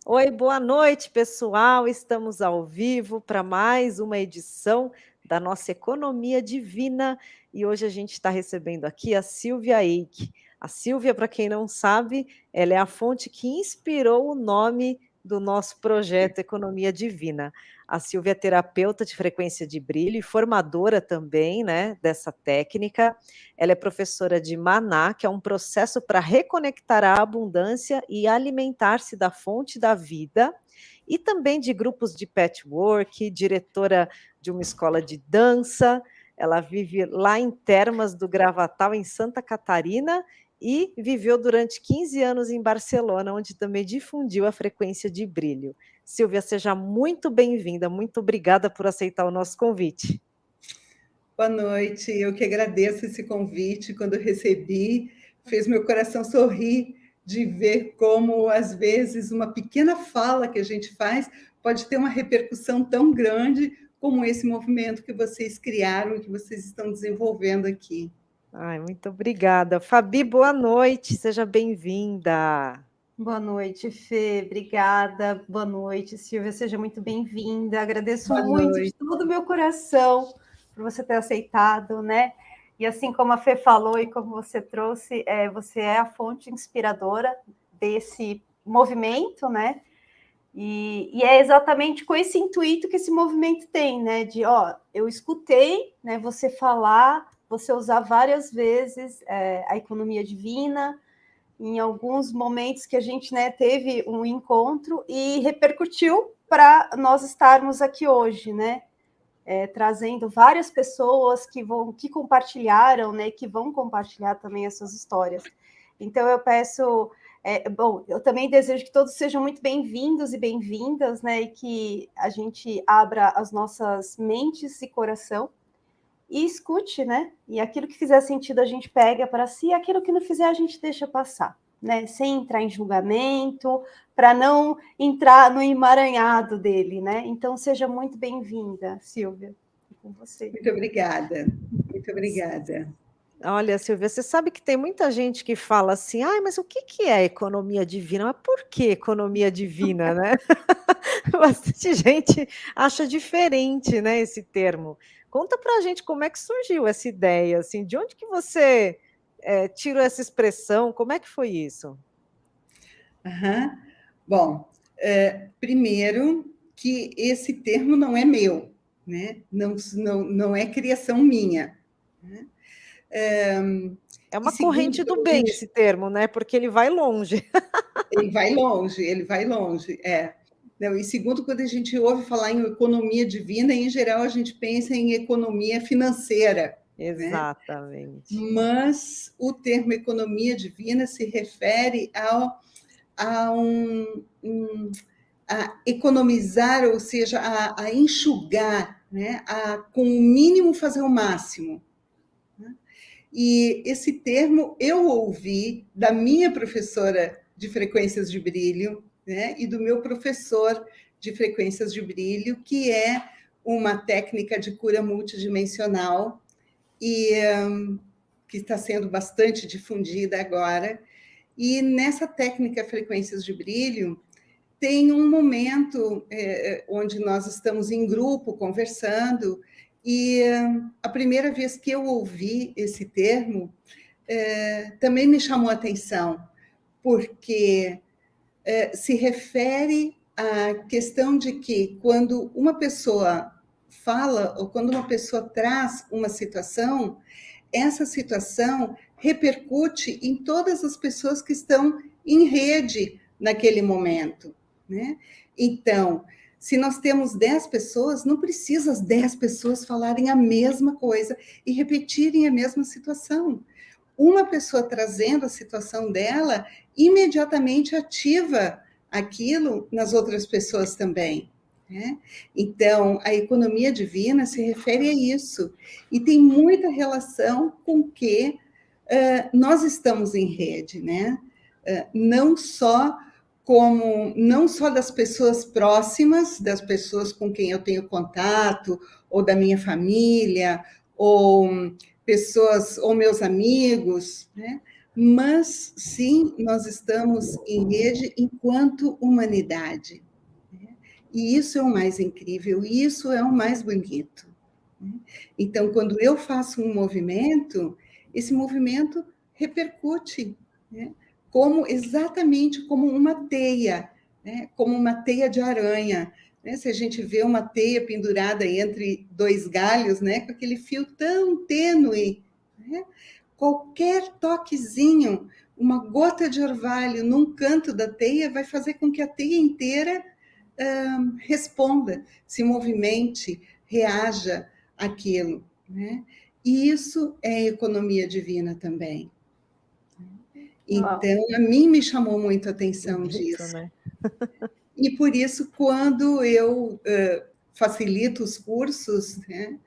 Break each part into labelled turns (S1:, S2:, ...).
S1: Oi, boa noite, pessoal. Estamos ao vivo para mais uma edição da nossa Economia Divina e hoje a gente está recebendo aqui a Silvia Eike. A Silvia, para quem não sabe, ela é a fonte que inspirou o nome do nosso projeto Economia Divina. A Silvia é terapeuta de frequência de brilho e formadora também, né, dessa técnica. Ela é professora de Maná, que é um processo para reconectar a abundância e alimentar-se da fonte da vida, e também de grupos de patchwork, diretora de uma escola de dança. Ela vive lá em Termas do Gravatal, em Santa Catarina, e viveu durante 15 anos em Barcelona, onde também difundiu a frequência de brilho. Silvia, seja muito bem-vinda, muito obrigada por aceitar o nosso convite.
S2: Boa noite, eu que agradeço esse convite. Quando eu recebi, fez meu coração sorrir de ver como, às vezes, uma pequena fala que a gente faz pode ter uma repercussão tão grande como esse movimento que vocês criaram e que vocês estão desenvolvendo aqui.
S1: Ai, muito obrigada. Fabi, boa noite, seja bem-vinda.
S3: Boa noite, Fê, obrigada. Boa noite, Silvia, seja muito bem-vinda. Agradeço
S2: Boa
S3: muito
S2: noite.
S3: de todo o meu coração por você ter aceitado, né? E assim como a Fê falou e como você trouxe, você é a fonte inspiradora desse movimento, né? E é exatamente com esse intuito que esse movimento tem, né? De, eu escutei, né, você falar, você usar várias vezes a economia divina, em alguns momentos que a gente, né, teve um encontro e repercutiu para nós estarmos aqui hoje, né? Trazendo várias pessoas que compartilharam, né, que vão compartilhar também as suas histórias. Então eu peço, eu também desejo que todos sejam muito bem-vindos e bem-vindas, né, e que a gente abra as nossas mentes e coração e escute, né? E aquilo que fizer sentido a gente pega para si, e aquilo que não fizer a gente deixa passar, né? Sem entrar em julgamento, para não entrar no emaranhado dele, né? Então seja muito bem-vinda, Silvia, com você.
S2: Muito obrigada, muito obrigada.
S1: Olha, Silvia, você sabe que tem muita gente que fala assim, mas o que é economia divina? Mas por que economia divina, né? Bastante gente acha diferente, né, esse termo. Conta para a gente como é que surgiu essa ideia, assim, de onde que você tirou essa expressão, como é que foi isso?
S2: Uhum. Bom, primeiro que esse termo não é meu, né? Não é criação minha. Né?
S1: É uma
S2: segundo,
S1: corrente do bem esse termo, né? Porque ele vai longe.
S2: Ele vai longe, ele vai longe, Não, e segundo, quando a gente ouve falar em economia divina, em geral a gente pensa em economia financeira.
S1: Exatamente.
S2: Né? Mas o termo economia divina se refere a economizar, ou seja, a enxugar, né? Com o mínimo fazer o máximo. Né? E esse termo eu ouvi da minha professora de frequências de brilho, né? E do meu professor de frequências de brilho, que é uma técnica de cura multidimensional e que está sendo bastante difundida agora. E nessa técnica frequências de brilho, tem um momento onde nós estamos em grupo conversando, e a primeira vez que eu ouvi esse termo também me chamou a atenção, porque se refere à questão de que quando uma pessoa fala ou quando uma pessoa traz uma situação, essa situação repercute em todas as pessoas que estão em rede naquele momento. Né? Então, se nós temos 10 pessoas, não precisa as 10 pessoas falarem a mesma coisa e repetirem a mesma situação. Uma pessoa trazendo a situação dela, imediatamente ativa aquilo nas outras pessoas também. Né? Então, a economia divina se refere a isso, e tem muita relação com que nós estamos em rede, né? Não só das pessoas próximas, das pessoas com quem eu tenho contato, ou da minha família, ou pessoas, ou meus amigos, né? Mas, sim, nós estamos em rede enquanto humanidade. E isso é o mais incrível, e isso é o mais bonito. Então, quando eu faço um movimento, esse movimento repercute, né? Exatamente como uma teia, né? Como uma teia de aranha. Né? Se a gente vê uma teia pendurada entre dois galhos, né? Com aquele fio tão tênue, né? Qualquer toquezinho, uma gota de orvalho num canto da teia vai fazer com que a teia inteira responda, se movimente, reaja àquilo. Né? E isso é economia divina também. Então, a mim me chamou muito a atenção disso.
S1: Né?
S2: E por isso, quando eu facilito os cursos, né,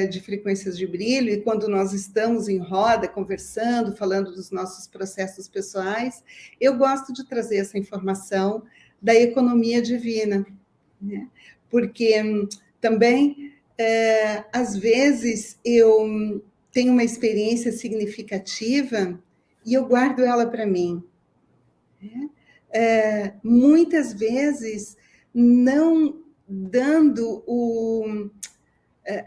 S2: de frequências de brilho, e quando nós estamos em roda, conversando, falando dos nossos processos pessoais, eu gosto de trazer essa informação da economia divina, né? Porque também, às vezes, eu tenho uma experiência significativa e eu guardo ela para mim. Né? Muitas vezes, não dando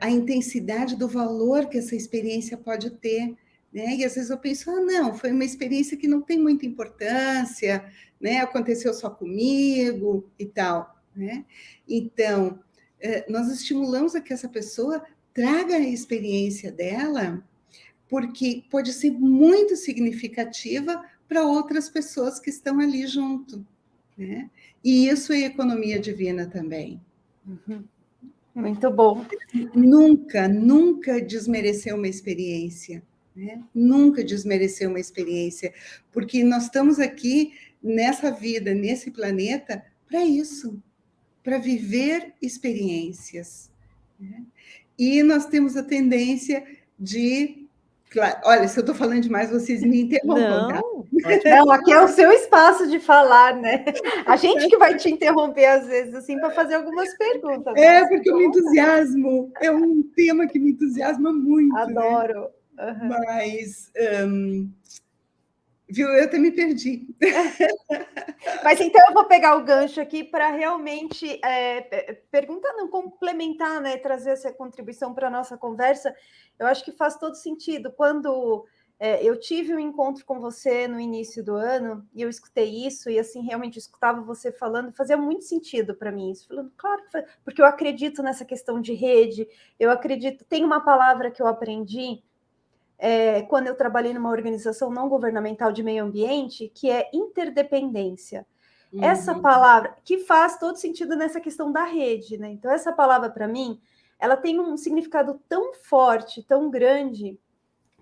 S2: a intensidade do valor que essa experiência pode ter. Né? E às vezes eu penso, não, foi uma experiência que não tem muita importância, né? Aconteceu só comigo e tal. Né? Então, nós estimulamos a que essa pessoa traga a experiência dela, porque pode ser muito significativa para outras pessoas que estão ali junto. Né? E isso é economia divina também.
S3: Uhum. Muito bom.
S2: Nunca desmerecer uma experiência. Né? Nunca desmerecer uma experiência, porque nós estamos aqui nessa vida, nesse planeta, para isso, para viver experiências. Né? E nós temos a tendência de... Claro, olha, se eu estou falando demais, vocês me interrompam, tá?
S3: Não, aqui é o seu espaço de falar, né? A gente que vai te interromper às vezes, assim, para fazer algumas perguntas.
S2: Porque eu me entusiasmo. É um tema que me entusiasma muito.
S3: Adoro.
S2: Né? Uhum. Mas, viu, eu até me perdi.
S3: Mas então eu vou pegar o gancho aqui para realmente perguntar, não, complementar, né, trazer essa contribuição para a nossa conversa. Eu acho que faz todo sentido. Quando eu tive um encontro com você no início do ano, e eu escutei isso, e assim, realmente escutava você falando, fazia muito sentido para mim isso. Falando, claro, porque eu acredito nessa questão de rede, eu acredito, tem uma palavra que eu aprendi quando eu trabalhei numa organização não governamental de meio ambiente, que é interdependência. Uhum. Essa palavra, que faz todo sentido nessa questão da rede, né? Então, essa palavra, para mim, ela tem um significado tão forte, tão grande,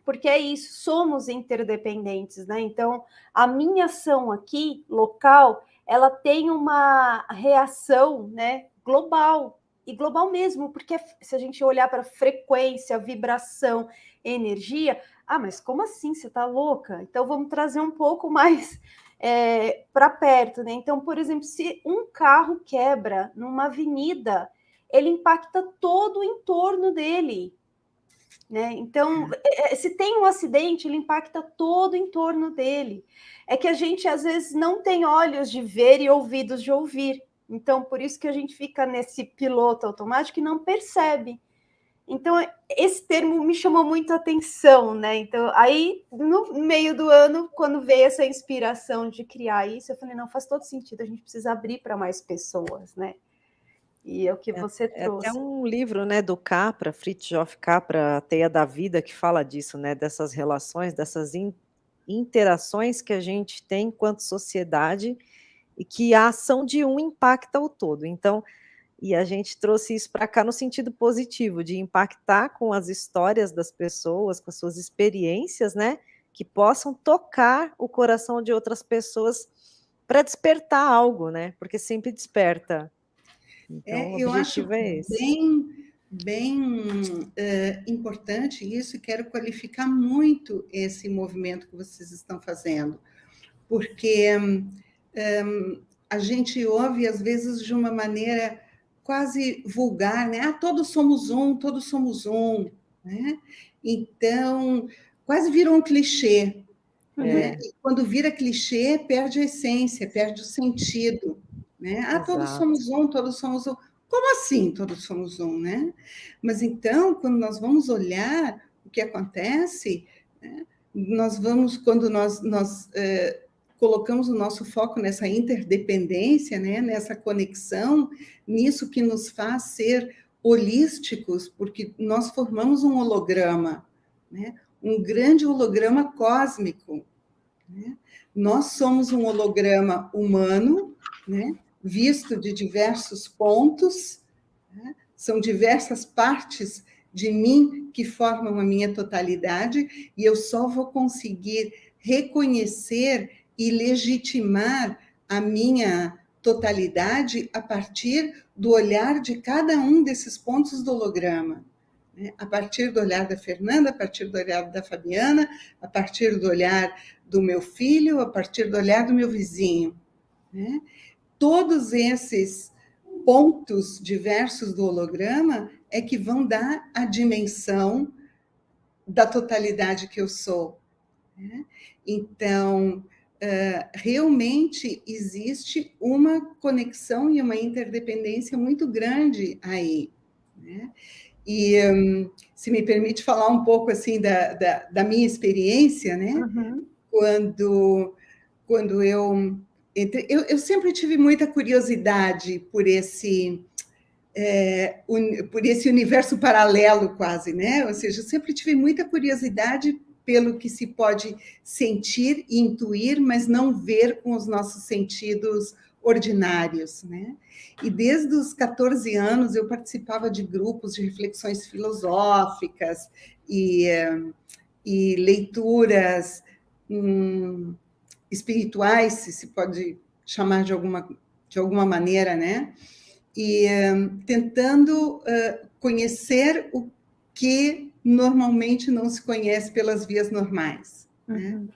S3: porque é isso, somos interdependentes, né? Então, a minha ação aqui, local, ela tem uma reação, né, global, e global mesmo, porque se a gente olhar para frequência, vibração, energia, mas como assim? Você está louca? Então, vamos trazer um pouco mais para perto, né? Então, por exemplo, se um carro quebra numa avenida, ele impacta todo o entorno dele, né? Então, se tem um acidente, ele impacta todo o entorno dele. É que a gente, às vezes, não tem olhos de ver e ouvidos de ouvir. Então, por isso que a gente fica nesse piloto automático e não percebe. Então, esse termo me chamou muito a atenção, né? Então, aí, no meio do ano, quando veio essa inspiração de criar isso, eu falei, não, faz todo sentido, a gente precisa abrir para mais pessoas, né? E é o que você trouxe.
S1: É um livro, né, do Capra, Fritjof Capra, A Teia da Vida, que fala disso, né, dessas relações, dessas interações que a gente tem enquanto sociedade e que a ação de um impacta o todo. Então, e a gente trouxe isso para cá no sentido positivo, de impactar com as histórias das pessoas, com as suas experiências, né, que possam tocar o coração de outras pessoas para despertar algo, né, porque sempre desperta. Então, o objetivo é esse.
S2: Bem importante isso, e quero qualificar muito esse movimento que vocês estão fazendo, porque a gente ouve, às vezes, de uma maneira quase vulgar, né? Todos somos um, né? Então, quase virou um clichê. né? E quando vira clichê, perde a essência, perde o sentido, né? Ah, todos
S1: Exato.
S2: somos um, todos somos um. Como assim todos somos um, né? Mas então, quando nós vamos olhar o que acontece, né, quando nós colocamos o nosso foco nessa interdependência, né, nessa conexão, nisso que nos faz ser holísticos, porque nós formamos um holograma, né? Um grande holograma cósmico, né? Nós somos um holograma humano, né? Visto de diversos pontos, né? São diversas partes de mim que formam a minha totalidade, e eu só vou conseguir reconhecer e legitimar a minha totalidade a partir do olhar de cada um desses pontos do holograma. A partir do olhar da Fernanda, a partir do olhar da Fabiana, a partir do olhar do meu filho, a partir do olhar do meu vizinho, né? Todos esses pontos diversos do holograma é que vão dar a dimensão da totalidade que eu sou, né? Então, realmente existe uma conexão e uma interdependência muito grande aí, né? E se me permite falar um pouco assim da minha experiência, né?
S3: Uhum.
S2: Quando eu sempre tive muita curiosidade por esse universo paralelo quase, né? Ou seja, eu sempre tive muita curiosidade pelo que se pode sentir e intuir, mas não ver com os nossos sentidos ordinários, né? E desde os 14 anos eu participava de grupos de reflexões filosóficas e leituras espirituais, se pode chamar de alguma maneira, né? E tentando conhecer o que normalmente não se conhece pelas vias normais, né?
S3: Uhum.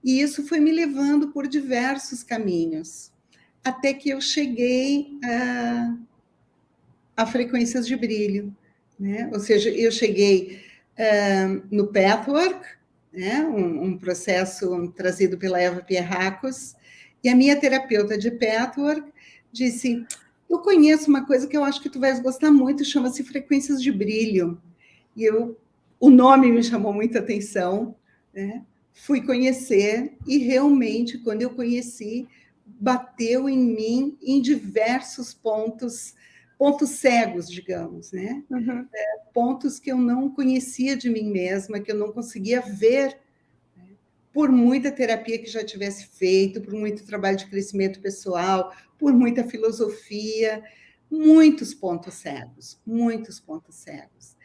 S2: E isso foi me levando por diversos caminhos, até que eu cheguei a frequências de brilho, né? Ou seja, eu cheguei no Pathwork, né? Um processo trazido pela Eva Pierracos, e a minha terapeuta de Pathwork disse: eu conheço uma coisa que eu acho que tu vais gostar muito, chama-se frequências de brilho. E o nome me chamou muita atenção, né? Fui conhecer e realmente, quando eu conheci, bateu em mim em diversos pontos cegos, digamos, né?
S3: Uhum.
S2: Pontos que eu não conhecia de mim mesma, que eu não conseguia ver, né? Por muita terapia que já tivesse feito, por muito trabalho de crescimento pessoal, por muita filosofia, muitos pontos cegos, muitos pontos cegos.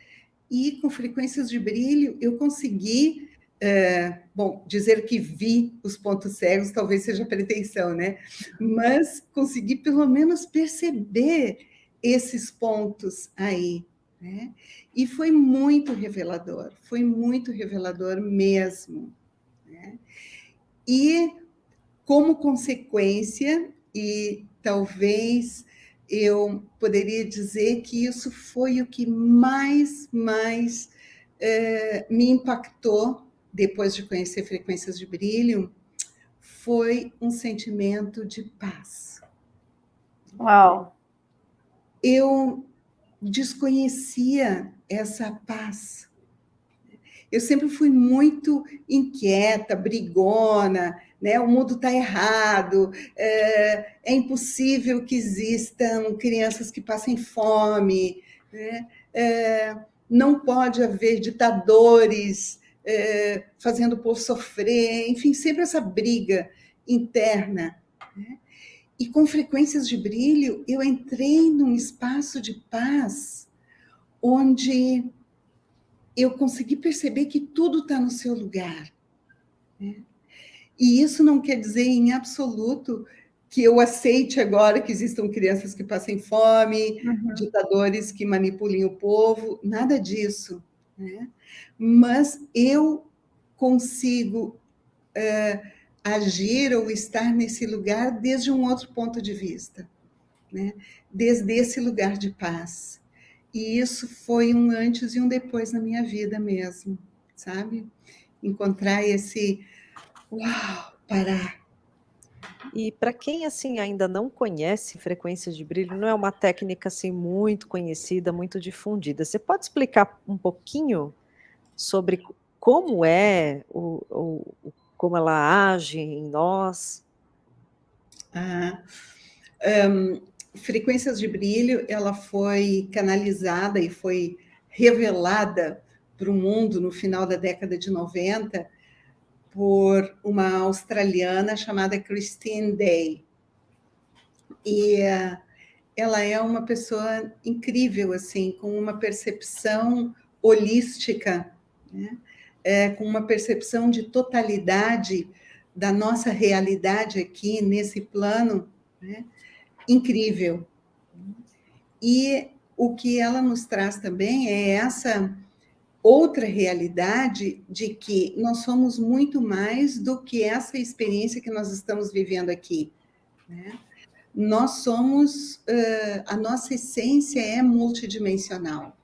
S2: E com frequências de brilho eu consegui, bom, dizer que vi os pontos cegos talvez seja pretensão, né? Mas consegui pelo menos perceber esses pontos aí, né? E foi muito revelador mesmo, né? E como consequência, e talvez eu poderia dizer que isso foi o que mais me impactou depois de conhecer frequências de brilho, foi um sentimento de paz.
S3: Uau!
S2: Eu desconhecia essa paz. Eu sempre fui muito inquieta, brigona, né? O mundo está errado, é impossível que existam crianças que passem fome, né? Não pode haver ditadores fazendo o povo sofrer, enfim, sempre essa briga interna, né? E com frequências de brilho, eu entrei num espaço de paz onde eu consegui perceber que tudo está no seu lugar, né? E isso não quer dizer em absoluto que eu aceite agora que existam crianças que passem fome, ditadores que manipulem o povo, nada disso, né? Mas eu consigo agir ou estar nesse lugar desde um outro ponto de vista, né? Desde esse lugar de paz. E isso foi um antes e um depois na minha vida mesmo, sabe? Encontrar Uau, parar.
S1: E para quem assim ainda não conhece frequência de brilho, não é uma técnica assim muito conhecida, muito difundida. Você pode explicar um pouquinho sobre como é como ela age em nós?
S2: Ah, frequências de brilho, ela foi canalizada e foi revelada para o mundo no final da década de 90 por uma australiana chamada Christine Day. E ela é uma pessoa incrível, assim, com uma percepção holística, né? Com uma percepção de totalidade da nossa realidade aqui nesse plano, né? Incrível. E o que ela nos traz também é essa outra realidade de que nós somos muito mais do que essa experiência que nós estamos vivendo aqui, né? Nós somos, a nossa essência é multidimensional.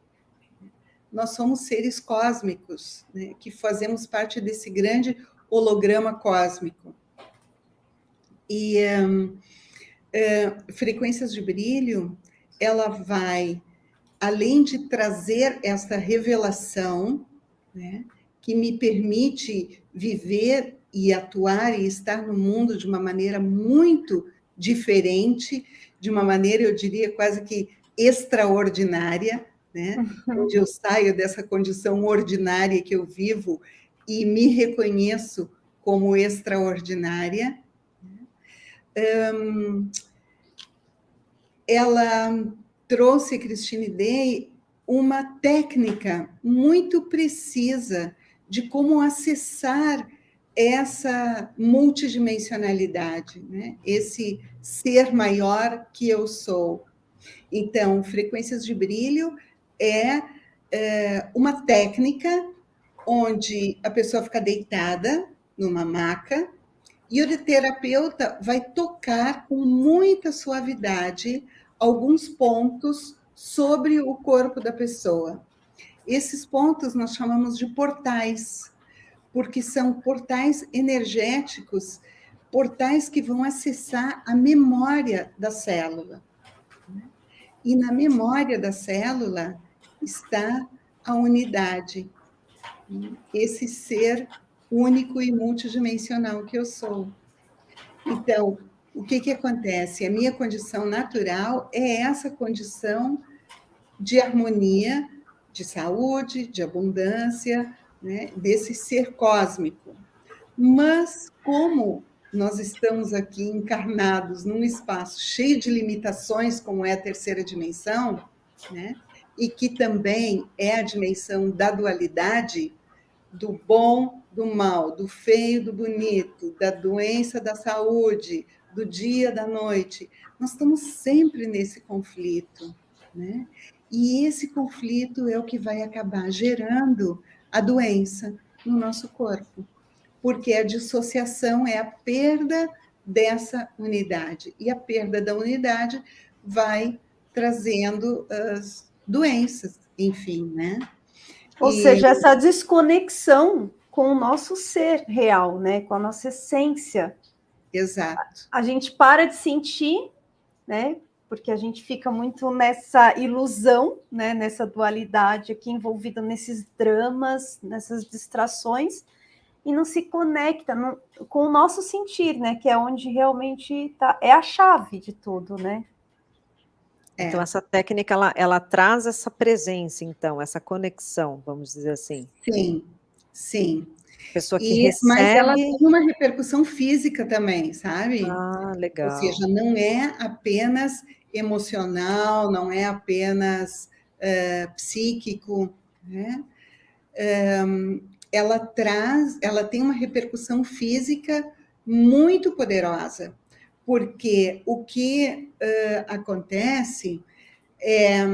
S2: Nós somos seres cósmicos, né, que fazemos parte desse grande holograma cósmico. E frequências de brilho, ela vai, além de trazer essa revelação, né, que me permite viver e atuar e estar no mundo de uma maneira muito diferente, de uma maneira, eu diria, quase que extraordinária, né? Onde eu saio dessa condição ordinária que eu vivo e me reconheço como extraordinária. Ela trouxe, Christine Day, uma técnica muito precisa de como acessar essa multidimensionalidade, né? Esse ser maior que eu sou. Então, frequências de brilho é uma técnica onde a pessoa fica deitada numa maca e o terapeuta vai tocar com muita suavidade alguns pontos sobre o corpo da pessoa. Esses pontos nós chamamos de portais, porque são portais energéticos, portais que vão acessar a memória da célula. E na memória da célula está a unidade, esse ser único e multidimensional que eu sou. Então, o que acontece? A minha condição natural é essa condição de harmonia, de saúde, de abundância, né, desse ser cósmico. Mas, como nós estamos aqui encarnados num espaço cheio de limitações, como é a terceira dimensão, né, e que também é a dimensão da dualidade, do bom, do mal, do feio, do bonito, da doença, da saúde, do dia, da noite. Nós estamos sempre nesse conflito, né? E esse conflito é o que vai acabar gerando a doença no nosso corpo, porque a dissociação é a perda dessa unidade, e a perda da unidade vai trazendo as doenças, enfim, né?
S3: Ou seja, essa desconexão com o nosso ser real, né? Com a nossa essência.
S2: Exato.
S3: A gente para de sentir, né? Porque a gente fica muito nessa ilusão, né? Nessa dualidade aqui, envolvida nesses dramas, nessas distrações, e não se conecta com o nosso sentir, né? Que é onde realmente é a chave de tudo, né?
S1: Então, essa técnica, ela traz essa presença, então, essa conexão, vamos dizer assim.
S2: Sim, sim.
S1: Pessoa que
S2: Mas ela
S1: recebe...
S2: tem uma repercussão física também, sabe?
S1: Ah,
S2: Ou
S1: legal.
S2: seja, não é apenas emocional, não é apenas psíquico, né? Ela tem uma repercussão física muito poderosa, porque o que acontece é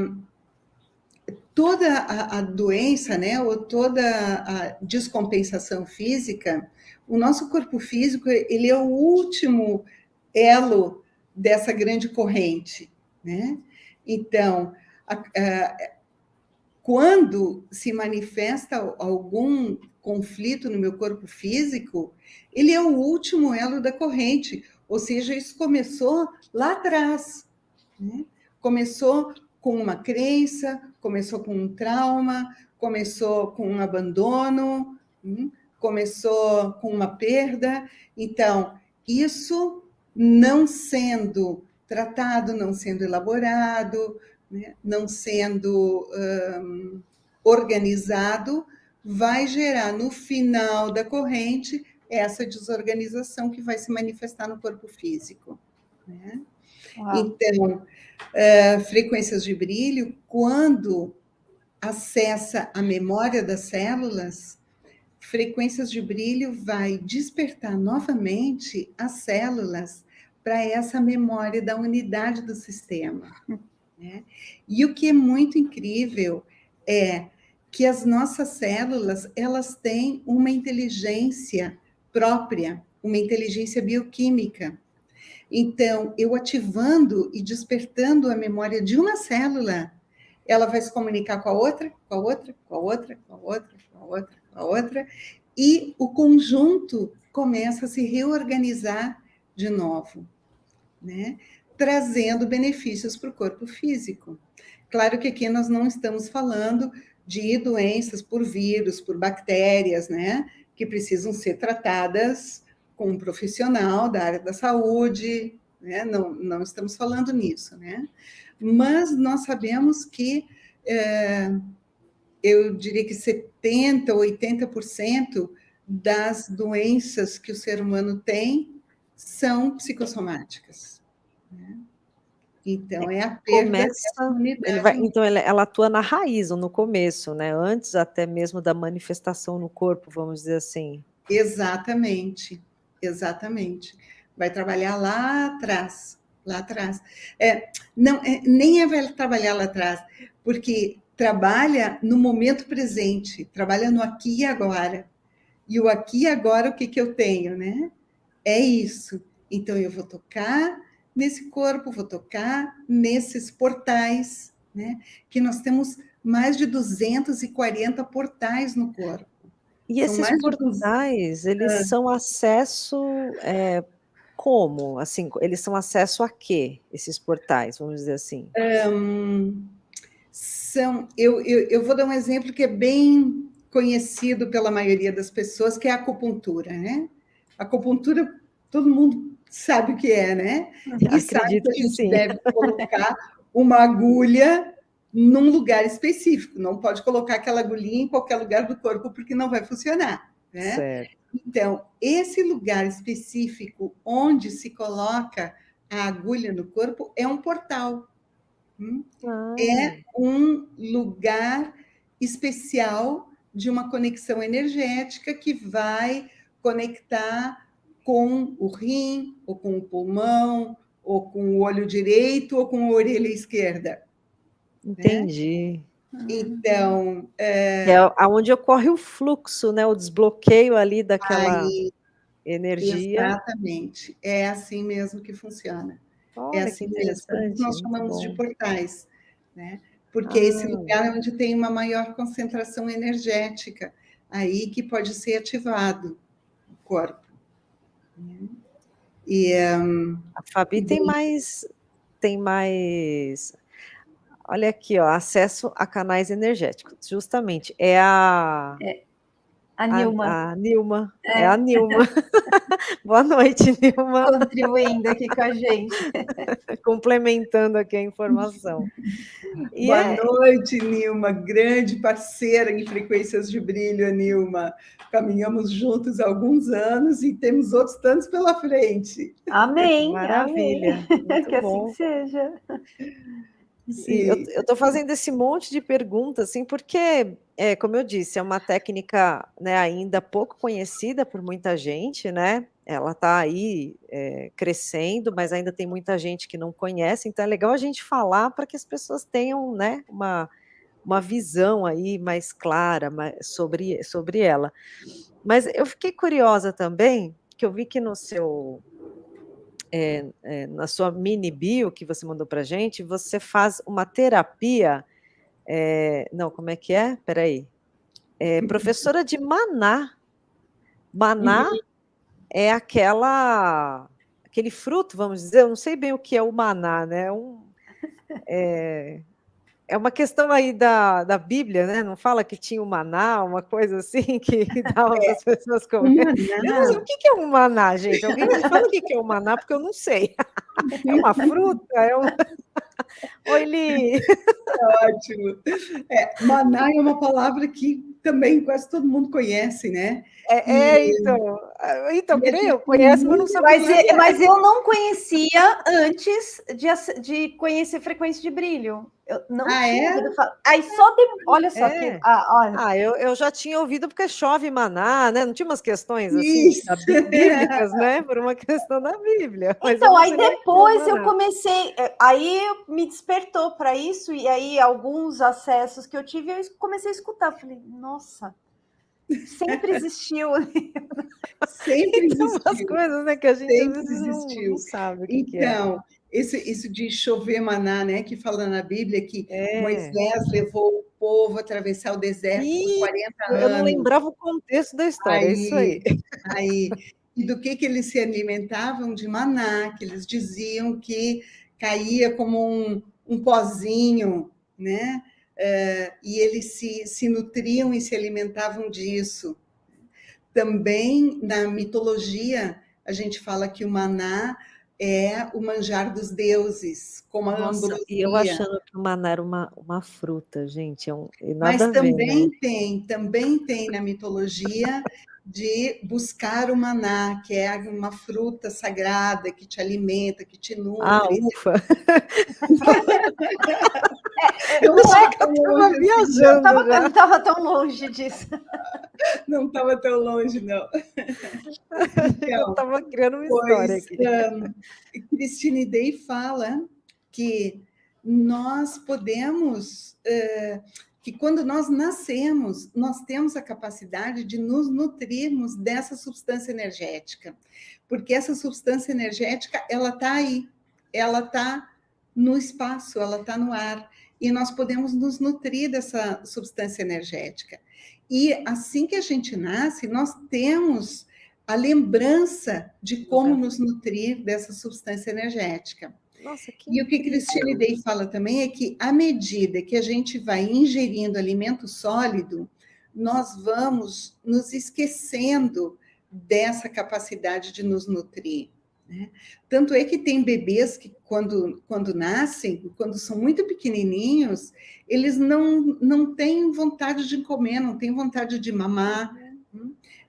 S2: toda a doença, né, ou toda a descompensação física, o nosso corpo físico, ele é o último elo dessa grande corrente, né? Então, quando se manifesta algum conflito no meu corpo físico, ele é o último elo da corrente, ou seja, isso começou lá atrás, né? Começou com uma crença, começou com um trauma, começou com um abandono, começou com uma perda. Então, isso não sendo tratado, não sendo elaborado, né, não sendo organizado, vai gerar no final da corrente essa desorganização que vai se manifestar no corpo físico, né? Então, frequências de brilho, quando acessa a memória das células, frequências de brilho vai despertar novamente as células para essa memória da unidade do sistema, né? E o que é muito incrível é que as nossas células, elas têm uma inteligência própria, uma inteligência bioquímica. Então, eu ativando e despertando a memória de uma célula, ela vai se comunicar com a outra, com a outra, com a outra, com a outra, com a outra, com a outra, e o conjunto começa a se reorganizar de novo, né? Trazendo benefícios para o corpo físico. Claro que aqui nós não estamos falando de doenças por vírus, por bactérias, né? Que precisam ser tratadas com um profissional da área da saúde, né? Não estamos falando nisso, né? Mas nós sabemos que, eu diria que 70%, 80% das doenças que o ser humano tem são psicossomáticas, né? Então, é a perda dessa unidade.
S1: Então, ela atua na raiz, ou no começo, né? Antes até mesmo da manifestação no corpo, vamos dizer assim.
S2: Exatamente, exatamente. Vai trabalhar lá atrás, lá atrás. Nem vai trabalhar lá atrás, porque trabalha no momento presente, trabalha no aqui e agora. E o aqui e agora, o que eu tenho, né? É isso. Então, eu vou tocar nesse corpo, vou tocar nesses portais, né? Que nós temos mais de 240 portais no corpo.
S1: E esses portais, eles são acesso, como? Assim, eles são acesso a quê, esses portais, vamos dizer assim?
S2: Eu vou dar um exemplo que é bem conhecido pela maioria das pessoas, que é a acupuntura, né? A acupuntura, todo mundo sabe o que é, né? E sabe que a gente deve colocar uma agulha num lugar específico, não pode colocar aquela agulhinha em qualquer lugar do corpo, porque não vai funcionar, né?
S1: Certo.
S2: Então, esse lugar específico onde se coloca a agulha no corpo é um portal. É um lugar especial de uma conexão energética que vai conectar com o rim, ou com o pulmão, ou com o olho direito, ou com a orelha esquerda.
S1: Entendi.
S2: Né? Então...
S1: É onde ocorre o fluxo, né? O desbloqueio ali daquela energia.
S2: Exatamente. É assim mesmo que funciona.
S1: Olha,
S2: é assim mesmo. Por isso nós chamamos de portais, né? Porque esse lugar é onde tem uma maior concentração energética, aí que pode ser ativado o corpo.
S1: A Fabi tem mais. Olha aqui, ó, acesso a canais energéticos. Justamente, é a
S3: Nilma.
S1: A Nilma. É a Nilma. Boa noite, Nilma.
S3: Contribuindo aqui com a gente.
S1: Complementando aqui a informação.
S2: Boa noite, Nilma, grande parceira em frequências de brilho, Nilma. Caminhamos juntos há alguns anos e temos outros tantos pela frente.
S3: Amém.
S1: Maravilha.
S3: Amém. Que bom. Assim seja.
S1: Sim, eu estou fazendo esse monte de perguntas, assim, porque, como eu disse, é uma técnica, né, ainda pouco conhecida por muita gente, né? Ela está aí crescendo, mas ainda tem muita gente que não conhece, então é legal a gente falar para que as pessoas tenham, né, uma visão aí mais clara sobre ela. Mas eu fiquei curiosa também, que eu vi que no seu... na sua mini bio que você mandou para a gente, você faz uma terapia Não, como é que é? Peraí. Professora de maná. Maná
S2: Uhum.
S1: é aquele fruto, vamos dizer, eu não sei bem o que é o maná, né? É uma questão aí da Bíblia, né? Não fala que tinha o maná, uma coisa assim, que dava para as pessoas
S2: O
S1: comer. Eu não sei, o
S2: maná,
S1: que é um maná, gente? Alguém me fala o que é o maná, porque eu não sei. É uma fruta? Oi, Li!
S2: ótimo. Maná é uma palavra que também quase todo mundo conhece, né? E,
S1: Então,
S2: e
S1: que
S2: a
S1: nem
S2: gente
S1: eu
S2: tem
S1: conheço, mas não
S2: muita
S1: sabia o
S3: Mas,
S1: que que é.
S3: mas eu não conhecia antes de conhecer frequência de brilho. Eu não
S2: Ah,
S3: tinha
S2: é?
S3: ouvido falar. Aí só olha só que.
S1: É.
S3: Olha.
S1: Eu já tinha ouvido porque chove maná, né? Não tinha umas questões assim
S2: Isso.
S1: bíblicas, né? Por uma questão da Bíblia, mas eu
S3: Então,
S1: não
S3: aí
S1: sabia que era o
S3: depois eu
S1: maná.
S3: comecei, aí me despertou para isso, e aí alguns acessos que eu tive, eu comecei a escutar. Falei, nossa, sempre existiu.
S2: Sempre
S1: Então, umas
S2: existiu,
S1: coisas, né, que a gente às
S2: sempre
S1: vezes não
S2: existiu.
S1: sabe o que que é.
S2: Então, isso de chover maná, né, que fala na Bíblia que
S1: É.
S2: Moisés levou o povo a atravessar o deserto por
S1: Isso,
S2: 40
S1: eu não
S2: anos.
S1: lembrava o contexto da história, é isso aí.
S2: Aí, aí, e do que eles se alimentavam? De maná, que eles diziam que caía como um pozinho, né? E eles se nutriam e se alimentavam disso. Também na mitologia, a gente fala que o maná é o manjar dos deuses, como a
S1: Nossa, e eu
S2: ambrosia.
S1: achando que o maná era uma fruta, gente, e
S2: Mas
S1: nada a ver, né.
S2: também tem na mitologia de buscar o maná, que é uma fruta sagrada que te alimenta, que te
S1: Ah,
S2: nutre.
S1: ufa, eu
S2: Não
S1: achei
S2: é
S1: que eu
S2: tão
S1: estava
S2: longe assim, não.
S1: viajando
S3: Eu
S1: já.
S3: não estava tão longe disso.
S2: Não estava tão longe, não.
S1: Achei que eu
S2: Então,
S1: estava criando uma história
S2: pois,
S1: aqui.
S2: Christine Day fala que nós podemos, que quando nós nascemos, nós temos a capacidade de nos nutrirmos dessa substância energética, porque essa substância energética, ela está aí, ela está no espaço, ela está no ar, e nós podemos nos nutrir dessa substância energética. E assim que a gente nasce, nós temos a lembrança de como nos nutrir dessa substância energética.
S1: Nossa, que
S2: E o que Christine
S1: incrível.
S2: Day fala também é que, à medida que a gente vai ingerindo alimento sólido, nós vamos nos esquecendo dessa capacidade de nos nutrir. Né? Tanto é que tem bebês que, quando nascem, quando são muito pequenininhos, eles não têm vontade de comer, não têm vontade de mamar.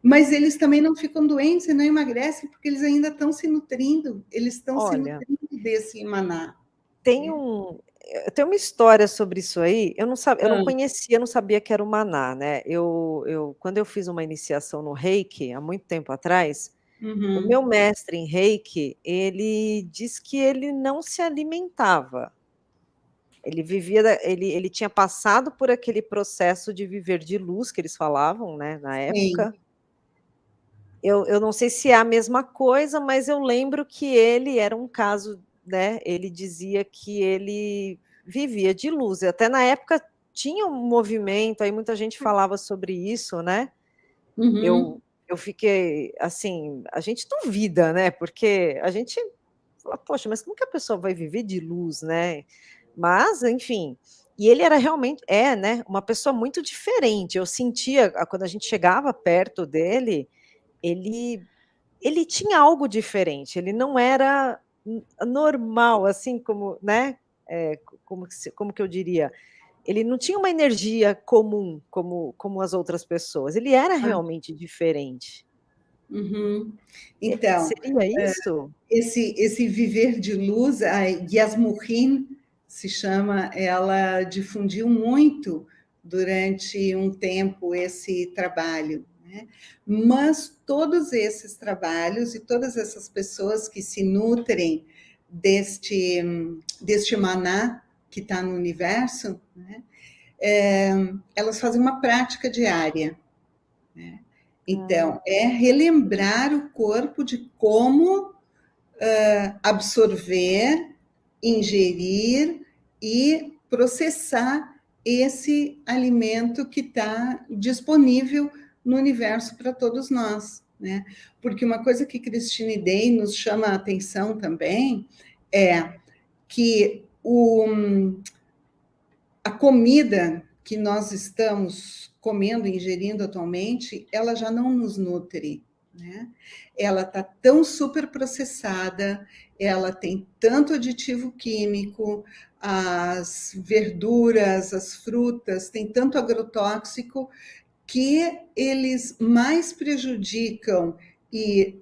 S2: Mas eles também não ficam doentes e não emagrecem, porque eles ainda estão se nutrindo, eles estão se
S1: Olha,
S2: nutrindo desse maná.
S1: tem
S2: Né?
S1: tem uma história sobre isso aí, eu não
S2: Ah,
S1: conhecia, não sabia que era o maná, né. Quando eu fiz uma iniciação no Reiki, há muito tempo atrás, o meu
S2: uhum,
S1: mestre em Reiki, ele diz que ele não se alimentava. Ele vivia ele tinha passado por aquele processo de viver de luz que eles falavam, né, na
S2: sim.
S1: época. Eu não sei se é a mesma coisa, mas eu lembro que ele era um caso, né, ele dizia que ele vivia de luz, e até na época tinha um movimento, aí muita gente falava sobre isso, né.
S2: Uhum,
S1: Eu fiquei, assim, a gente duvida, né, porque a gente fala: "Poxa, mas como que a pessoa vai viver de luz, né?". Mas, enfim, e ele era realmente né, uma pessoa muito diferente, eu sentia quando a gente chegava perto dele, ele ele tinha algo diferente, ele não era normal, assim, como, né, como que eu diria? Ele não tinha uma energia comum, como as outras pessoas, ele era realmente diferente.
S2: uhum. Então,
S1: Seria isso?
S2: esse viver de luz, a Yasmin se chama, ela difundiu muito durante um tempo esse trabalho. Né? Mas todos esses trabalhos e todas essas pessoas que se nutrem deste maná que está no universo, né? Elas fazem uma prática diária. Né?
S1: Ah,
S2: Então, é relembrar o corpo de como absorver, ingerir e processar esse alimento que está disponível no universo para todos nós, né? Porque uma coisa que Christine Day nos chama a atenção também é que a comida que nós estamos comendo, ingerindo atualmente, ela já não nos nutre, né? Ela está tão super processada, ela tem tanto aditivo químico, as verduras, as frutas, tem tanto agrotóxico que eles mais prejudicam e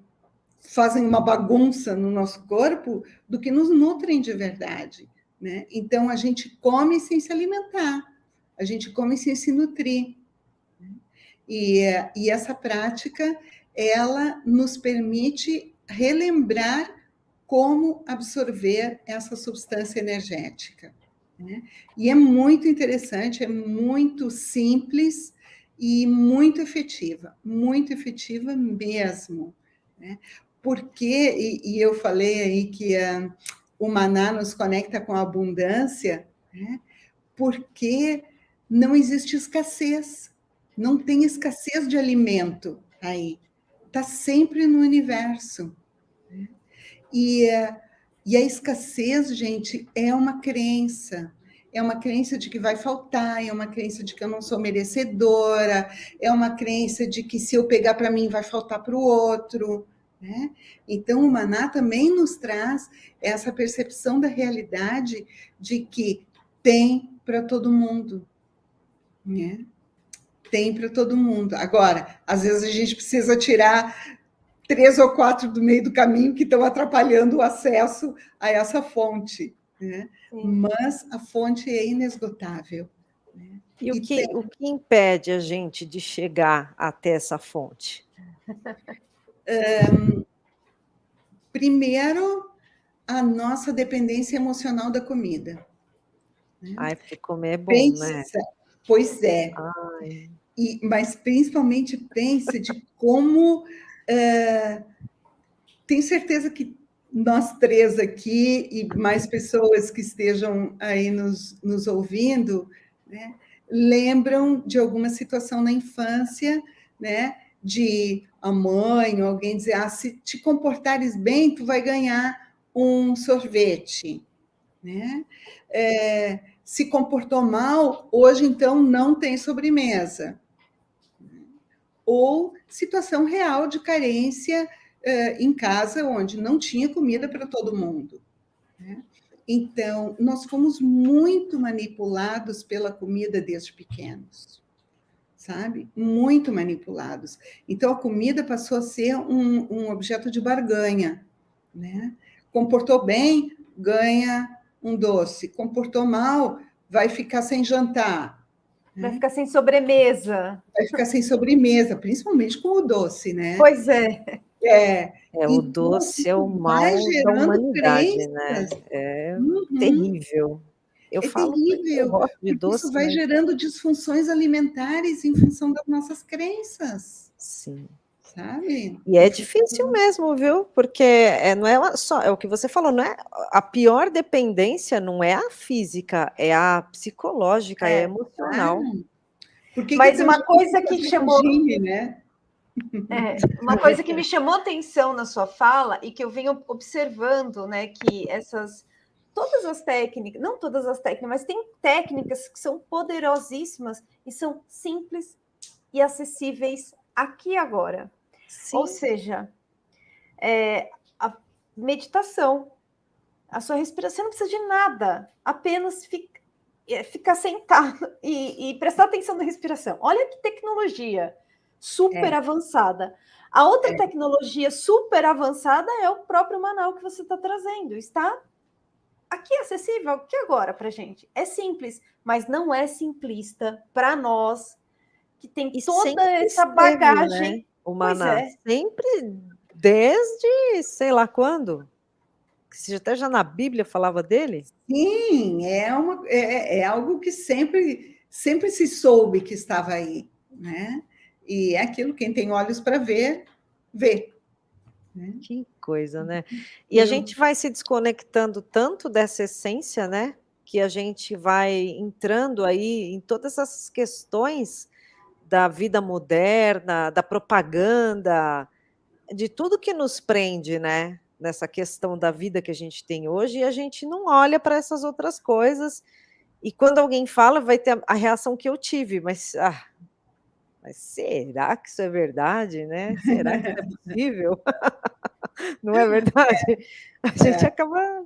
S2: fazem uma bagunça no nosso corpo do que nos nutrem de verdade, né? Então, a gente come sem se alimentar, a gente come sem se nutrir. E essa prática, ela nos permite relembrar como absorver essa substância energética, né? E é muito interessante, é muito simples e muito efetiva mesmo, né? Porque, e eu falei aí que o maná nos conecta com a abundância, né? Porque não existe escassez, não tem escassez de alimento aí, está sempre no universo. E a escassez, gente, é uma crença de que vai faltar, é uma crença de que eu não sou merecedora, é uma crença de que se eu pegar para mim vai faltar para o outro, né? Então, o maná também nos traz essa percepção da realidade de que tem para todo mundo, né? Tem para todo mundo. Agora, às vezes a gente precisa tirar 3 ou 4 do meio do caminho que estão atrapalhando o acesso a essa fonte, né? Mas a fonte é inesgotável, né?
S1: E o que impede a gente de chegar até essa fonte?
S2: Primeiro, a nossa dependência emocional da comida, né?
S1: Ai, porque comer é bom, né?
S2: Pois é.
S1: Ai.
S2: Mas principalmente pense de como... tenho certeza que nós 3 aqui e mais pessoas que estejam aí nos ouvindo, né, lembram de alguma situação na infância, né, de a mãe ou alguém dizer, se te comportares bem, tu vai ganhar um sorvete, né? Se comportou mal, hoje então não tem sobremesa. Ou situação real de carência em casa, onde não tinha comida para todo mundo, né? Então, nós fomos muito manipulados pela comida desde pequenos, sabe? Muito manipulados. Então, a comida passou a ser um objeto de barganha, né? Comportou bem, ganha um doce. Comportou mal, vai ficar sem jantar.
S3: Vai ficar sem sobremesa.
S2: Vai ficar sem sobremesa, principalmente com o doce, né?
S3: Pois é.
S1: O doce é o mal da humanidade, né? É terrível. Eu falo
S2: terrível,
S1: que eu gosto de doce.
S2: Isso vai gerando disfunções alimentares em função das nossas crenças.
S1: Sim.
S2: Sabe?
S1: E é difícil mesmo, viu? Porque não é só, é o que você falou, não é a pior dependência, não é a física, é a psicológica, é a emocional.
S3: Mas uma coisa que chamou,
S2: né?
S3: Uma coisa que me chamou atenção na sua fala e que eu venho observando, né, que todas as técnicas, não todas as técnicas, mas tem técnicas que são poderosíssimas e são simples e acessíveis aqui e agora. Sim. Ou seja, a meditação, a sua respiração, você não precisa de nada, apenas ficar sentado e prestar atenção na respiração. Olha que tecnologia super avançada. A outra tecnologia super avançada é o próprio manual que você está trazendo. Está aqui acessível aqui agora para a gente. É simples, mas não é simplista para nós que tem toda essa bagagem.
S1: Né? O maná sempre desde sei lá quando. Até já na Bíblia falava dele?
S2: Sim, é algo que sempre se soube que estava aí, né? E é aquilo, quem tem olhos para ver, vê. Né?
S1: Que coisa, né? E a gente vai se desconectando tanto dessa essência, né? que a gente vai entrando aí em todas essas questões da vida moderna, da propaganda, de tudo que nos prende, né, nessa questão da vida que a gente tem hoje, e a gente não olha para essas outras coisas, e quando alguém fala vai ter a reação que eu tive, mas será que isso é verdade, né? Será que isso é possível? Não é verdade? A gente
S2: É,
S1: acaba
S2: é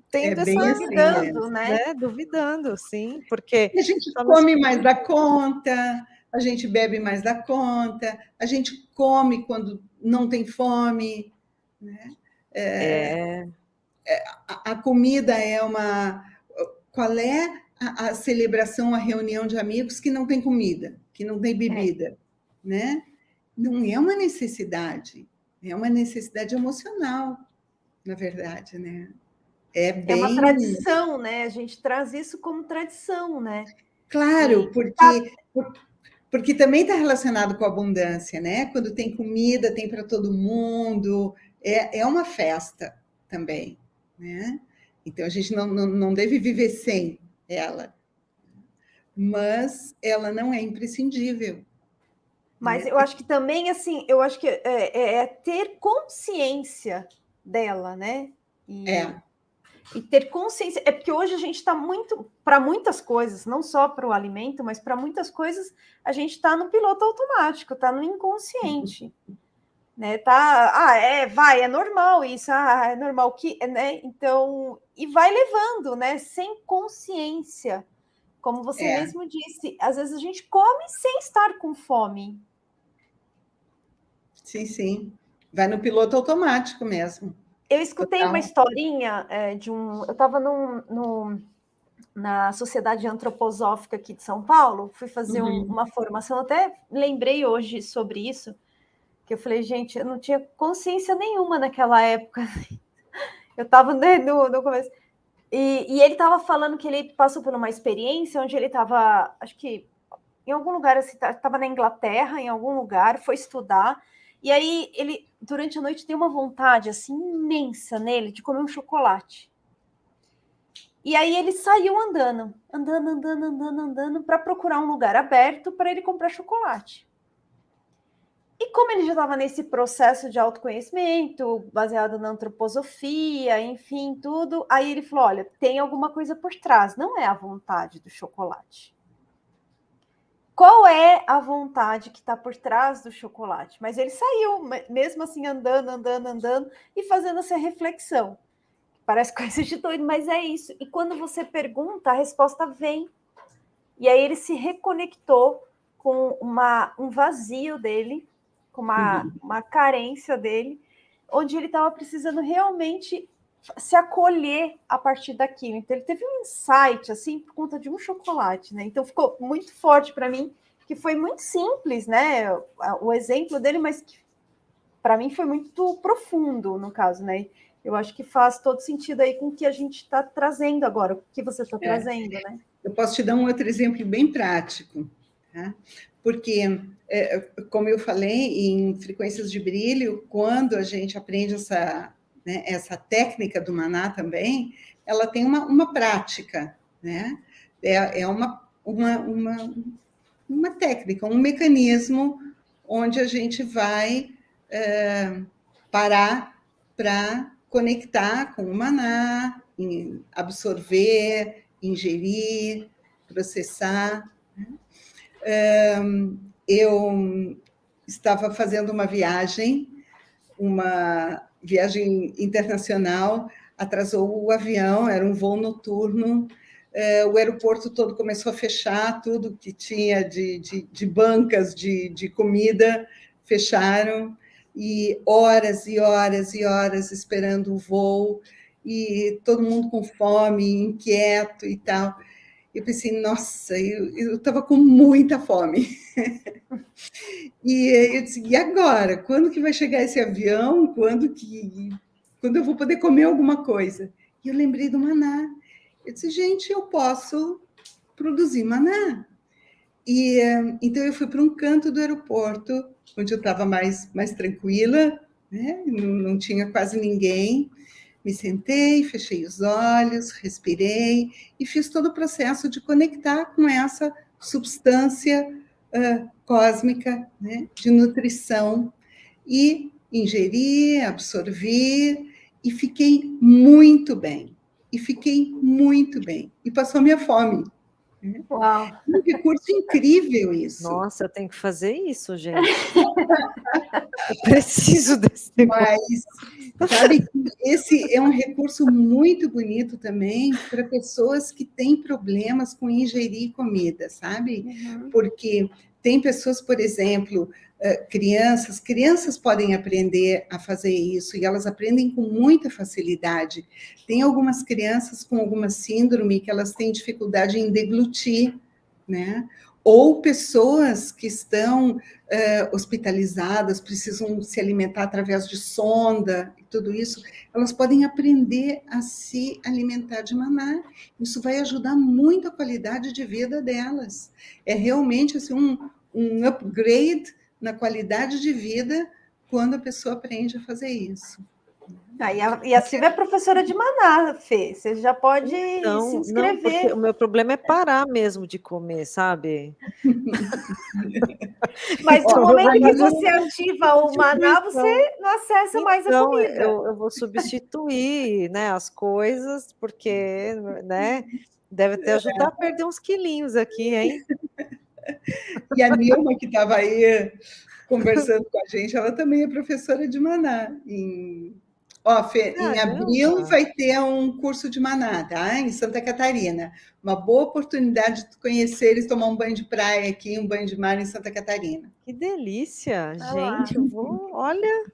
S1: tendo essa,
S2: bem assim
S3: Duvidando,
S2: mesmo.
S3: né?
S1: né, duvidando, sim, porque
S2: E a gente
S1: só nos
S2: come mais da conta, a gente bebe mais da conta, a gente come quando não tem fome, né?
S1: é,
S2: A comida é uma. Qual é a celebração, a reunião de amigos que não tem comida, que não tem
S3: É,
S2: bebida, né? Não é uma necessidade, é uma necessidade emocional, na verdade, né? É
S3: é uma
S2: bem
S3: tradição, né? A gente traz isso como tradição, né?
S2: claro,
S3: E tá,
S2: porque também está relacionado com a abundância, né? Quando tem comida, tem para todo mundo, é uma festa também, né? Então a gente não deve viver sem ela, mas ela não é imprescindível,
S3: mas
S2: né?
S3: eu acho que também, assim, eu acho que é ter consciência dela, né?
S2: É,
S3: E ter consciência. É porque hoje a gente está muito, para muitas coisas, não só para o alimento, mas para muitas coisas, a gente está no piloto automático, está no inconsciente. Né, tá, vai, é normal isso, é normal que, né? Então, e vai levando, né, sem consciência. Como você
S2: é,
S3: mesmo disse, às vezes a gente come sem estar com fome.
S2: sim, sim. Vai no piloto automático mesmo.
S3: Eu escutei uma
S2: Total.
S3: historinha de um. Eu estava na Sociedade Antroposófica aqui de São Paulo, fui fazer
S2: Uhum.
S3: uma formação, até lembrei hoje sobre isso, que eu falei, gente, eu não tinha consciência nenhuma naquela época. Eu estava no começo. E ele estava falando que ele passou por uma experiência onde ele estava, acho que em algum lugar, assim, estava na Inglaterra, em algum lugar, foi estudar, e aí ele, durante a noite, tem uma vontade, assim, imensa nele de comer um chocolate. E aí ele saiu andando, para procurar um lugar aberto para ele comprar chocolate. E como ele já estava nesse processo de autoconhecimento, baseado na antroposofia, enfim, tudo, aí ele falou: olha, tem alguma coisa por trás, não é a vontade do chocolate. Qual é a vontade que está por trás do chocolate? Mas ele saiu, mesmo assim, andando, e fazendo essa reflexão. Parece coisa de doido, mas é isso. E quando você pergunta, a resposta vem. E aí ele se reconectou com um vazio dele, com uma carência dele, onde ele estava precisando realmente se acolher a partir daquilo. Então ele teve um insight assim por conta de um chocolate, né? Então ficou muito forte para mim, que foi muito simples, né? O exemplo dele, mas que para mim foi muito profundo no caso, né? Eu acho que faz todo sentido aí com o que a gente está trazendo agora, o que você está
S2: É.
S3: trazendo, né?
S2: Eu posso te dar um outro exemplo bem prático, tá? Porque, como eu falei, em frequências de brilho, quando a gente aprende essa, né, essa técnica do maná também, ela tem uma prática, né? É uma técnica, um mecanismo onde a gente vai parar para conectar com o maná, absorver, ingerir, processar. Eu estava fazendo uma viagem internacional, atrasou o avião, era um voo noturno, o aeroporto todo começou a fechar, tudo que tinha de bancas de comida fecharam, e horas e horas esperando o voo, e todo mundo com fome, inquieto e tal. Eu pensei, nossa, eu estava com muita fome. E eu disse, e agora? Quando que vai chegar esse avião? Quando eu vou poder comer alguma coisa? E eu lembrei do maná. Eu disse, gente, eu posso produzir maná. E então eu fui para um canto do aeroporto, onde eu estava mais tranquila, né? Não tinha quase ninguém, Me sentei, fechei os olhos, respirei e fiz todo o processo de conectar com essa substância cósmica, né, de nutrição, e ingeri, absorvi e fiquei muito bem. E fiquei muito bem. E passou minha fome.
S3: Uau!
S2: Um recurso incrível isso.
S1: Nossa, eu tenho que fazer isso, gente. Eu preciso desse negócio.
S2: Mas, sabe, esse é um recurso muito bonito também para pessoas que têm problemas com ingerir comida, sabe? Porque tem pessoas, por exemplo, crianças podem aprender a fazer isso, e elas aprendem com muita facilidade. Tem algumas crianças com alguma síndrome que elas têm dificuldade em deglutir, né? Ou pessoas que estão hospitalizadas, precisam se alimentar através de sonda, e tudo isso, elas podem aprender a se alimentar de maná. Isso vai ajudar muito a qualidade de vida delas. É realmente assim, um upgrade na qualidade de vida quando a pessoa aprende a fazer isso.
S3: E a Silvia é professora de maná, Fê. Você já pode se inscrever.
S1: Não, porque o meu problema é parar mesmo de comer, sabe?
S3: Mas no momento que você ativa o maná, você não acessa mais a comida.
S1: Eu vou substituir, né, as coisas, porque, né, deve até ajudar a perder uns quilinhos aqui, hein?
S2: E a Nilma, que estava aí conversando com a gente, ela também é professora de maná. Fê, em abril vai ter um curso de maná, tá? Em Santa Catarina. Uma boa oportunidade de conhecer eles, tomar um banho de praia aqui, um banho de mar em Santa Catarina.
S1: Que delícia! Gente, eu vou... Olha,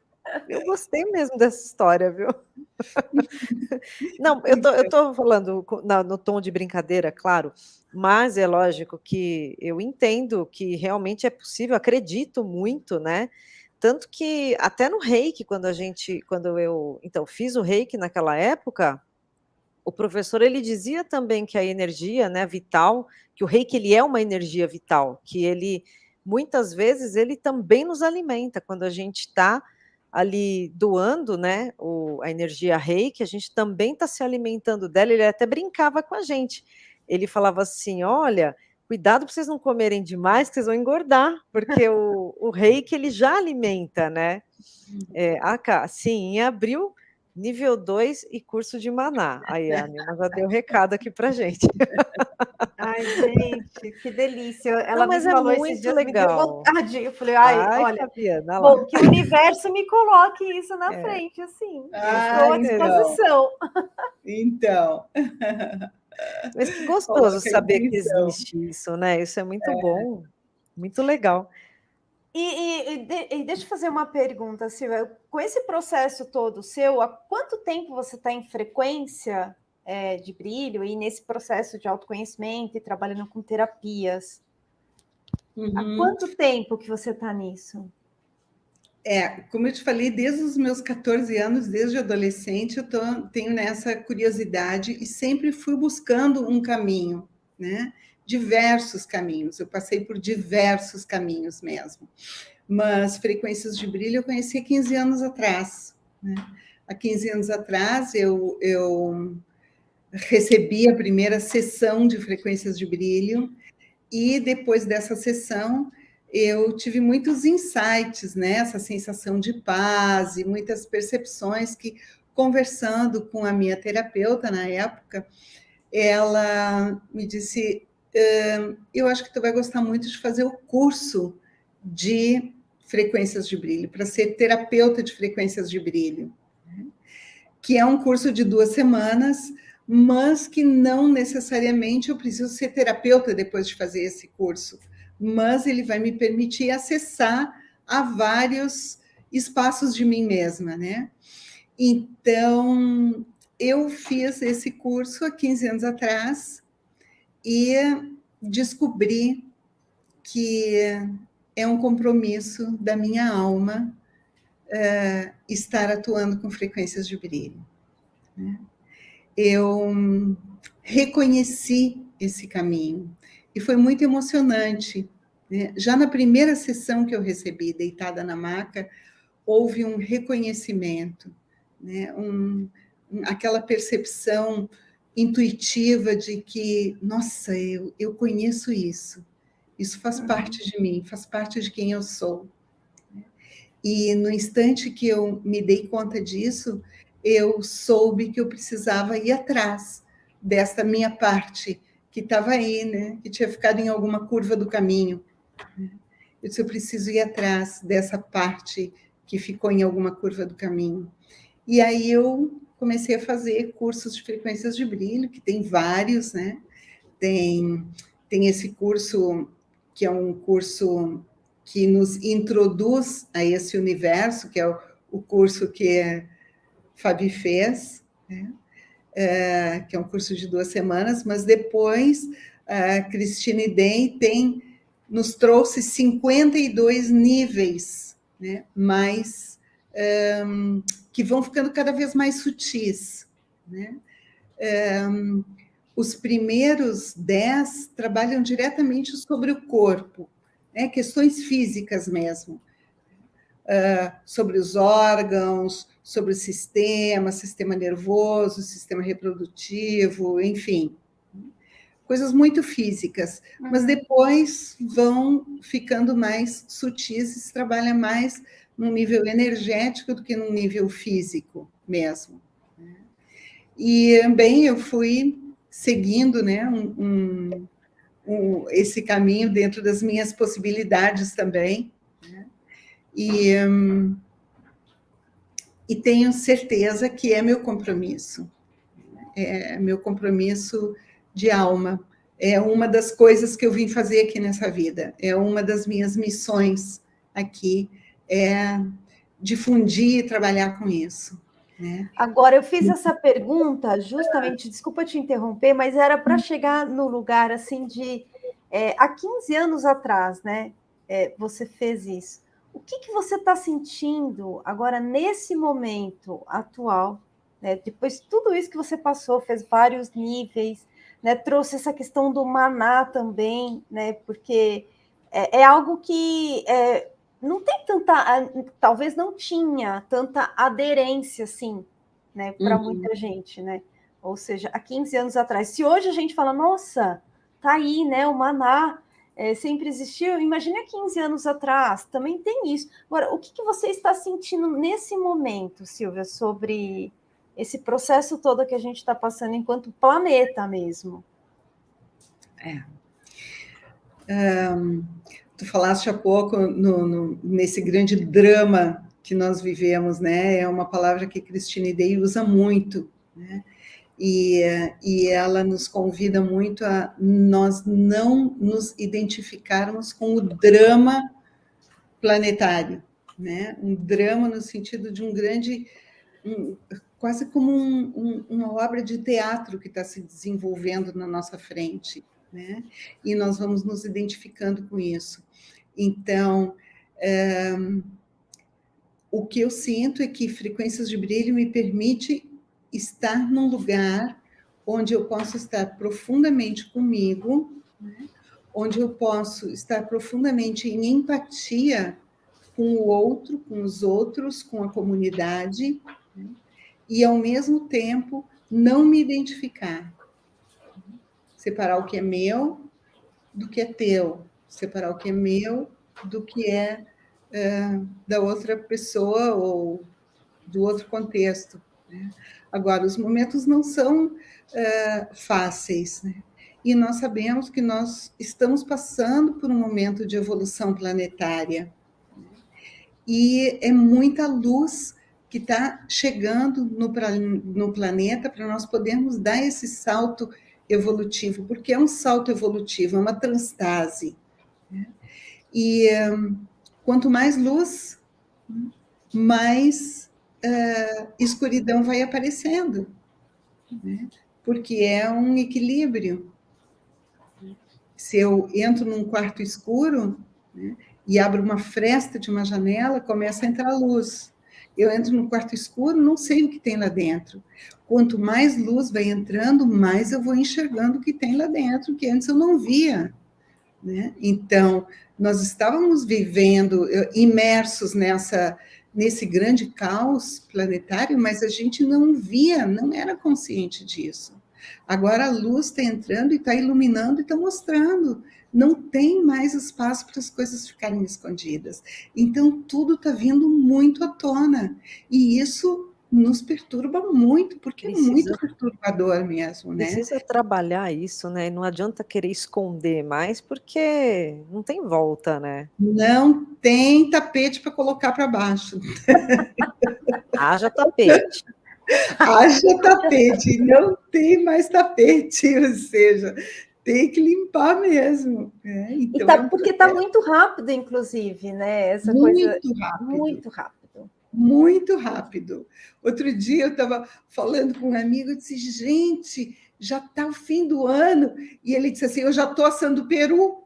S1: eu gostei mesmo dessa história, viu? Não, eu tô falando no tom de brincadeira, claro, mas é lógico que eu entendo que realmente é possível, acredito muito, né? Tanto que até no reiki, quando eu então fiz o reiki naquela época, o professor ele dizia também que a energia, né, vital, que o reiki ele é uma energia vital, que ele muitas vezes ele também nos alimenta quando a gente está ali doando, né, a energia reiki, a gente também está se alimentando dela. Ele até brincava com a gente. Ele falava assim: olha, cuidado para vocês não comerem demais, que vocês vão engordar, porque o reiki ele já alimenta, né? Sim, em abril, nível 2 e curso de maná. Aí a Nilma já deu recado aqui para gente.
S3: Ai, gente, que delícia. Ela
S1: Mas
S3: me falou
S1: é
S3: esses
S1: muito
S3: dias, me deu
S1: legal.
S3: vontade. Eu falei, olha,
S1: Fabiana,
S3: bom, que o universo me coloque isso na
S1: É.
S3: frente, assim. Estou à
S2: então.
S3: disposição.
S2: Então.
S1: Mas que gostoso saber que existe isso, né? Isso é muito bom, muito legal.
S3: E deixa eu fazer uma pergunta, Silvia. Com esse processo todo seu, há quanto tempo você está em frequência de brilho e nesse processo de autoconhecimento e trabalhando com terapias? Há quanto tempo que você está nisso?
S2: Como eu te falei, desde os meus 14 anos, desde adolescente, eu tenho nessa curiosidade e sempre fui buscando um caminho, né? Diversos caminhos, eu passei por diversos caminhos mesmo. Mas frequências de brilho eu conheci há 15 anos atrás, né? Há 15 anos atrás, eu recebi a primeira sessão de frequências de brilho, e depois dessa sessão eu tive muitos insights, né? Essa sensação de paz e muitas percepções que, conversando com a minha terapeuta na época, ela me disse: eu acho que tu vai gostar muito de fazer o curso de frequências de brilho, para ser terapeuta de frequências de brilho, que é um curso de 2 semanas, mas que não necessariamente eu preciso ser terapeuta depois de fazer esse curso, mas ele vai me permitir acessar a vários espaços de mim mesma, né? Então, eu fiz esse curso há 15 anos atrás e descobri que é um compromisso da minha alma estar atuando com frequências de brilho, né? Eu reconheci esse caminho e foi muito emocionante, né? Já na primeira sessão que eu recebi, deitada na maca, houve um reconhecimento, né? aquela percepção intuitiva de que, nossa, eu conheço isso. Isso faz parte de mim, faz parte de quem eu sou. E no instante que eu me dei conta disso, eu soube que eu precisava ir atrás dessa minha parte que estava aí, né? Que tinha ficado em alguma curva do caminho. Eu disse, eu preciso ir atrás dessa parte que ficou em alguma curva do caminho. E aí eu comecei a fazer cursos de frequências de brilho, que tem vários, né? Tem esse curso, que é um curso que nos introduz a esse universo, que é o curso que a Fabi fez, né? Que é um curso de 2 semanas, mas depois a Christine Den nos trouxe 52 níveis, né? Mais que vão ficando cada vez mais sutis, né? Os primeiros 10 trabalham diretamente sobre o corpo, né? Questões físicas mesmo, sobre os órgãos, sobre o sistema nervoso, sistema reprodutivo, enfim, coisas muito físicas, mas depois vão ficando mais sutis, se trabalha mais num nível energético do que num nível físico mesmo. E também eu fui seguindo, né, esse caminho dentro das minhas possibilidades também, né? E tenho certeza que é meu compromisso de alma. É uma das coisas que eu vim fazer aqui nessa vida, é uma das minhas missões aqui, é difundir e trabalhar com isso, né?
S3: Agora, eu fiz essa pergunta justamente, desculpa te interromper, mas era para chegar no lugar assim de há 15 anos atrás, né? Você fez isso. O que você está sentindo agora nesse momento atual, né? Depois de tudo isso que você passou, fez vários níveis, né? Trouxe essa questão do maná também, né? Porque é algo que não tem tanta, talvez não tinha tanta aderência assim, né, para muita gente, né? Ou seja, há 15 anos atrás. Se hoje a gente fala, nossa, tá aí, né? O maná sempre existiu. Imagine há 15 anos atrás, também tem isso. Agora, o que você está sentindo nesse momento, Silvia, sobre esse processo todo que a gente está passando enquanto planeta mesmo?
S2: Tu falaste há pouco nesse grande drama que nós vivemos, né? É uma palavra que Christine Den usa muito, né? E ela nos convida muito a nós não nos identificarmos com o drama planetário, né? Um drama no sentido de um grande, quase como uma obra de teatro que está se desenvolvendo na nossa frente, né? E nós vamos nos identificando com isso. Então, o que eu sinto é que frequências de brilho me permite estar num lugar onde eu posso estar profundamente comigo, né? Onde eu posso estar profundamente em empatia com o outro, com os outros, com a comunidade, né? E, ao mesmo tempo, não me identificar. Separar o que é meu do que é teu, separar o que é meu do que é da outra pessoa ou do outro contexto, né? Agora, os momentos não são fáceis, né? E nós sabemos que nós estamos passando por um momento de evolução planetária, né? E é muita luz que está chegando no planeta para nós podermos dar esse salto evolutivo, porque é um salto evolutivo, é uma transtase, né? E quanto mais luz, mais escuridão vai aparecendo, né? Porque é um equilíbrio. Se eu entro num quarto escuro, né, e abro uma fresta de uma janela, começa a entrar luz. Eu entro num quarto escuro, não sei o que tem lá dentro. Quanto mais luz vai entrando, mais eu vou enxergando o que tem lá dentro, que antes eu não via, né? Então, nós estávamos vivendo, imersos nesse grande caos planetário, mas a gente não via, não era consciente disso. Agora a luz está entrando e está iluminando e está mostrando. Não tem mais espaço para as coisas ficarem escondidas. Então, tudo está vindo muito à tona. E isso nos perturba muito, porque é muito
S1: Precisa
S2: perturbador mesmo, né?
S1: precisa trabalhar isso, né, e não adianta querer esconder mais, porque não tem volta, né.
S2: Não tem tapete para colocar para baixo.
S1: Haja tapete.
S2: Haja tapete, não tem mais tapete, ou seja, tem que limpar mesmo. Né?
S3: E
S2: Então,
S3: tá,
S2: é um
S3: porque está
S2: processo
S3: muito rápido, inclusive, né? Essa coisa
S2: muito rápido.
S3: muito rápido.
S2: Muito rápido. Outro dia eu estava falando com um amigo e disse, gente, já está o fim do ano. E ele disse assim, eu já estou assando peru.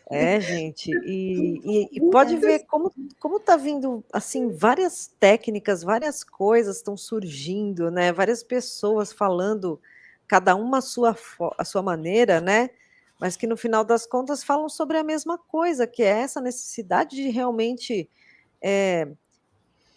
S1: É, gente, e pode
S2: Muitas.
S1: ver como tá vindo, assim, várias técnicas, várias coisas estão surgindo, né, várias pessoas falando, cada uma a sua maneira, né, mas que no final das contas falam sobre a mesma coisa, que é essa necessidade de realmente, eh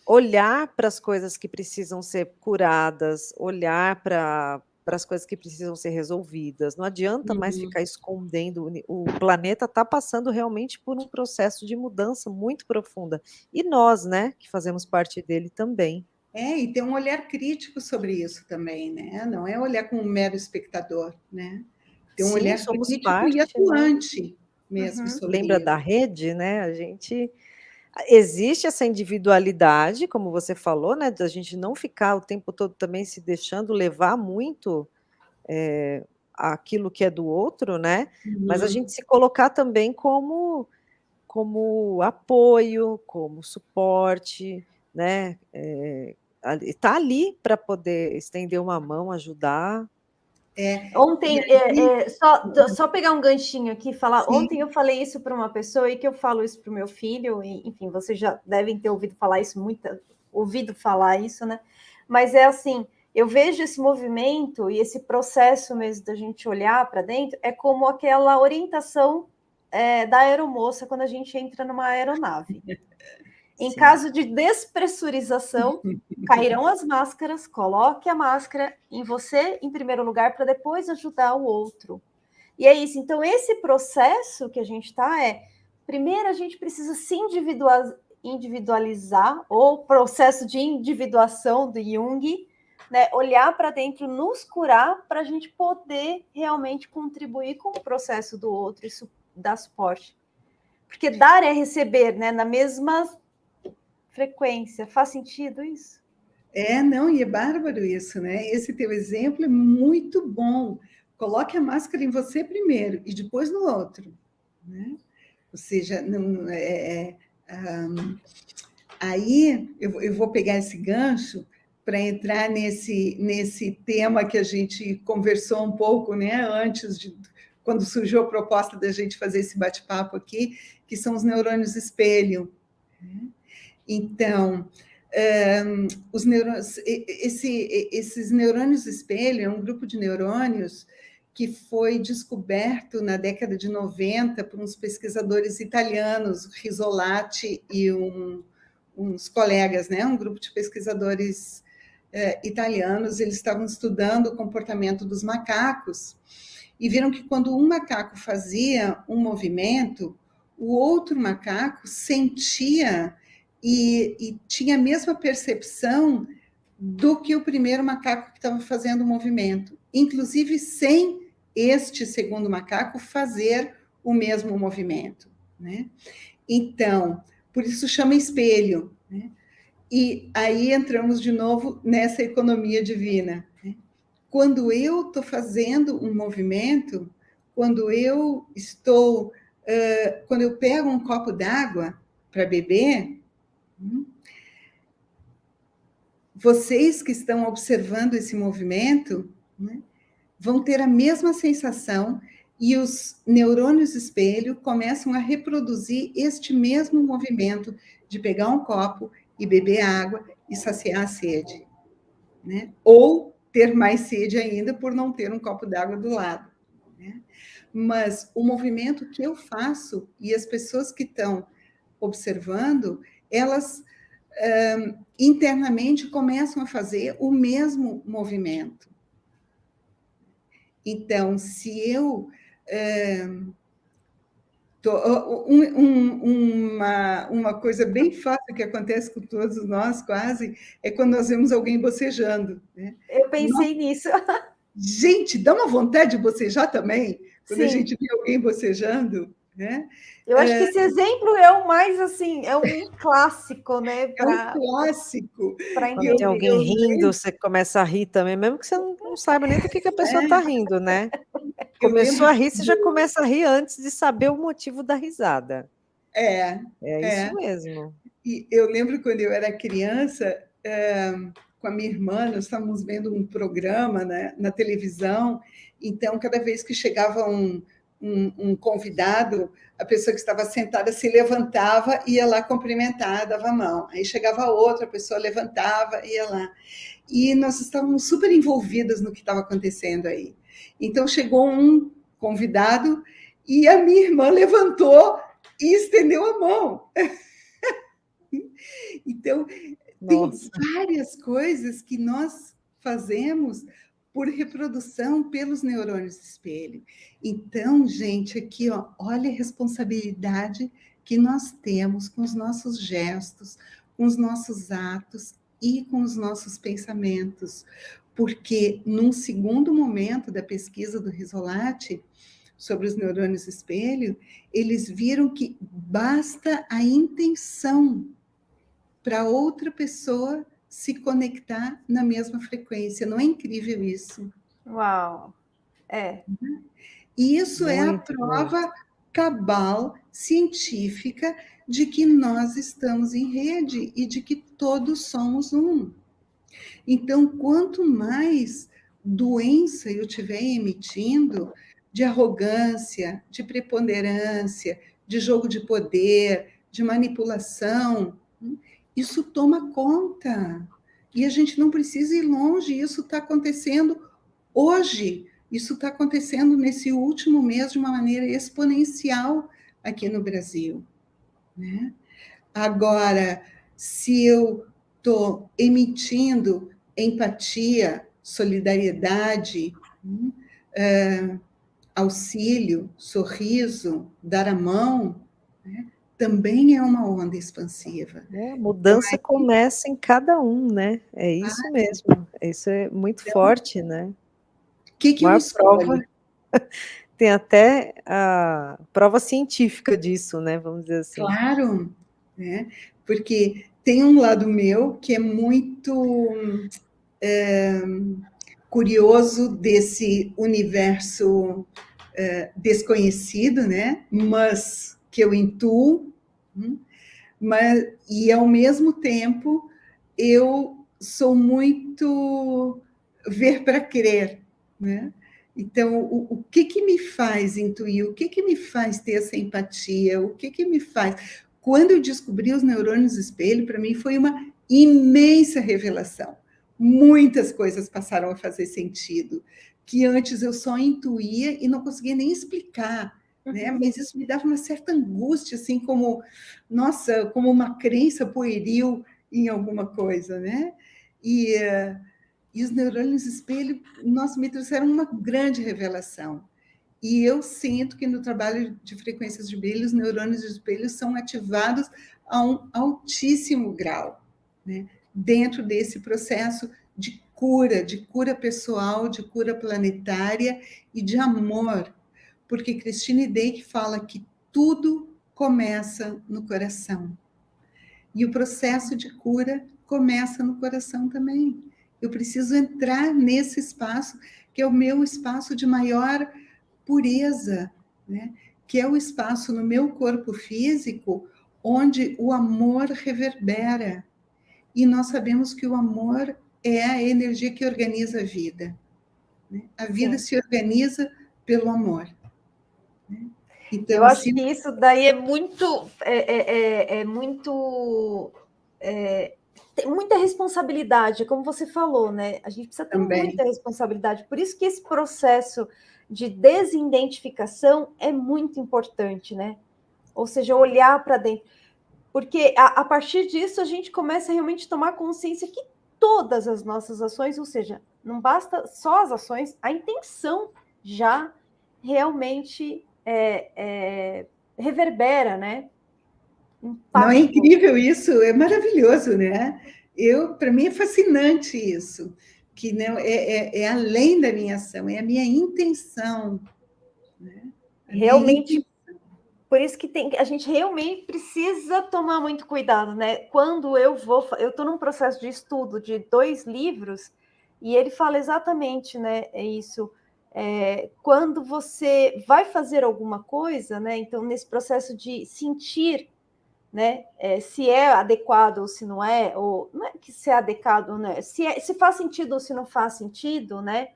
S1: olhar para as coisas que precisam ser curadas, olhar para as coisas que precisam ser resolvidas. Não adianta mais
S2: Uhum.
S1: ficar escondendo, o planeta está passando realmente por um processo de mudança muito profunda. E nós, né, que fazemos parte dele também.
S2: É, e ter um olhar crítico sobre isso também, né? Não é olhar como um mero espectador, né? Ter um
S1: Sim,
S2: olhar
S1: somos
S2: crítico e
S1: parte, né.
S2: atuante mesmo
S3: Uhum.
S2: sobre
S1: Lembra da
S2: isso.
S1: rede, né, a gente existe essa individualidade, como você falou, né, da gente não ficar o tempo todo também se deixando levar muito aquilo que é do outro, né, mas a gente
S2: Uhum.
S1: se colocar também como apoio, como suporte, né, ali tá ali para poder estender uma mão, ajudar.
S2: E
S3: Ontem,
S2: aí,
S3: só pegar um ganchinho aqui e falar, ontem
S2: sim,
S3: eu falei isso para uma pessoa e que eu falo isso para o meu filho, e, enfim, vocês já devem ter ouvido falar isso, ouvido falar isso, né? Mas é assim, eu vejo esse movimento e esse processo mesmo da gente olhar para dentro, é como aquela orientação da aeromoça quando a gente entra numa aeronave. Em
S1: Sim.
S3: caso de despressurização, cairão as máscaras, coloque a máscara em você em primeiro lugar para depois ajudar o outro. E é isso. Então, esse processo que a gente está primeiro a gente precisa se individualizar, ou processo de individuação do Jung, né? Olhar para dentro, nos curar, para a gente poder realmente contribuir com o processo do outro, isso dar suporte. Porque dar é receber, né? Na mesma frequência. Faz sentido isso?
S2: não, e é bárbaro isso, né? Esse teu exemplo é muito bom. Coloque a máscara em você primeiro e depois no outro, né? Ou seja, não, aí eu vou pegar esse gancho para entrar nesse tema que a gente conversou um pouco, né? Antes de quando surgiu a proposta da gente fazer esse bate-papo aqui, que são os neurônios espelho. Então, os neurônios, esses neurônios espelho é um grupo de neurônios que foi descoberto na década de 90 por uns pesquisadores italianos, Risolati e uns colegas, né? Um grupo de pesquisadores italianos. Eles estavam estudando o comportamento dos macacos e viram que quando um macaco fazia um movimento, o outro macaco sentia e tinha a mesma percepção do que o primeiro macaco que estava fazendo o movimento, inclusive sem este segundo macaco fazer o mesmo movimento, né? Então, por isso chama espelho, né? E aí entramos de novo nessa economia divina, né? Quando eu estou fazendo um movimento, quando eu estou, quando eu pego um copo d'água para beber, vocês que estão observando esse movimento, né, vão ter a mesma sensação e os neurônios espelho começam a reproduzir este mesmo movimento de pegar um copo e beber água e saciar a sede, né? Ou ter mais sede ainda por não ter um copo d'água do lado, né? Mas o movimento que eu faço e as pessoas que estão observando, elas internamente começam a fazer o mesmo movimento. Então, se eu... uma coisa bem fácil que acontece com todos nós, quase, é quando nós vemos alguém bocejando. Né?
S3: Eu pensei nisso.
S2: Gente, dá uma vontade de bocejar também, quando
S3: Sim.
S2: a gente vê alguém bocejando. Né?
S3: Eu acho que esse exemplo é o mais, assim, é um clássico, né?
S2: É um clássico.
S1: Quando tem alguém rindo, você começa a rir também, mesmo que você não saiba nem do que a pessoa está rindo, né? Começou a rir, você já começa a rir antes de saber o motivo da risada. É isso mesmo.
S2: E eu lembro quando eu era criança, com a minha irmã, nós estávamos vendo um programa, né, na televisão, então, cada vez que chegava um convidado, a pessoa que estava sentada se levantava e ia lá cumprimentar, dava a mão. Aí chegava outra, a pessoa levantava e ia lá. E nós estávamos super envolvidas no que estava acontecendo aí. Então, chegou um convidado e a minha irmã levantou e estendeu a mão. Então, Nossa. Tem várias coisas que nós fazemos por reprodução pelos neurônios espelho. Então, gente, aqui, ó, olha a responsabilidade que nós temos com os nossos gestos, com os nossos atos e com os nossos pensamentos. Porque, num segundo momento da pesquisa do Risolati sobre os neurônios espelho, eles viram que basta a intenção para outra pessoa se conectar na mesma frequência. Não é incrível isso?
S3: Uau!
S2: Isso é a prova cabal científica de que nós estamos em rede e de que todos somos um. Então, quanto mais doença eu estiver emitindo, de arrogância, de preponderância, de jogo de poder, de manipulação, isso toma conta. E a gente não precisa ir longe, isso está acontecendo hoje. Isso está acontecendo nesse último mês de uma maneira exponencial aqui no Brasil. Né? Agora, se eu estou emitindo empatia, solidariedade, auxílio, sorriso, dar a mão, né? Também é uma onda expansiva.
S1: A mudança então, começa em cada um, né? É isso mesmo. Isso é muito forte, né?
S2: O que eu
S1: prova tem até a prova científica disso, né? Vamos dizer assim.
S2: Claro, né? Porque tem um lado meu que é muito curioso desse universo desconhecido, né? Mas que eu intuo, e ao mesmo tempo eu sou muito ver para crer, né? Então, o que me faz intuir? O que me faz ter essa empatia? O que me faz? Quando eu descobri os neurônios espelho, para mim foi uma imensa revelação. Muitas coisas passaram a fazer sentido, que antes eu só intuía e não conseguia nem explicar, né? Mas isso me dava uma certa angústia, assim, como, nossa, como uma crença pueril em alguma coisa, né? E os neurônios espelho, nossa, me trouxeram uma grande revelação. E eu sinto que no trabalho de frequências de brilho, os neurônios de espelho são ativados a um altíssimo grau, né? Dentro desse processo de cura pessoal, de cura planetária e de amor. Porque Christine Dake fala que tudo começa no coração. E o processo de cura começa no coração também. Eu preciso entrar nesse espaço, que é o meu espaço de maior pureza, né? Que é o espaço no meu corpo físico onde o amor reverbera. E nós sabemos que o amor é a energia que organiza a vida. Né? A vida se organiza pelo amor. Né?
S3: Então, eu acho que isso daí é muito... tem muita responsabilidade, como você falou, né? A gente precisa ter muita responsabilidade. Por isso que esse processo de desidentificação é muito importante, né? Ou seja, olhar para dentro. Porque a partir disso a gente começa a realmente tomar consciência que todas as nossas ações, ou seja, não basta só as ações, a intenção já realmente reverbera, né?
S2: Não é
S3: Impacto.
S2: incrível isso? É maravilhoso, né? Para mim é fascinante isso, que não é além da minha ação, é a minha intenção, né?
S3: Realmente, por isso que a gente realmente precisa tomar muito cuidado, né? Quando eu estou num processo de estudo de 2 livros, e ele fala exatamente, né? É isso. Quando você vai fazer alguma coisa, né? Então, nesse processo de sentir, né? Se é adequado ou se não é, ou não é que se é adequado ou não é, se faz sentido ou se não faz sentido, né?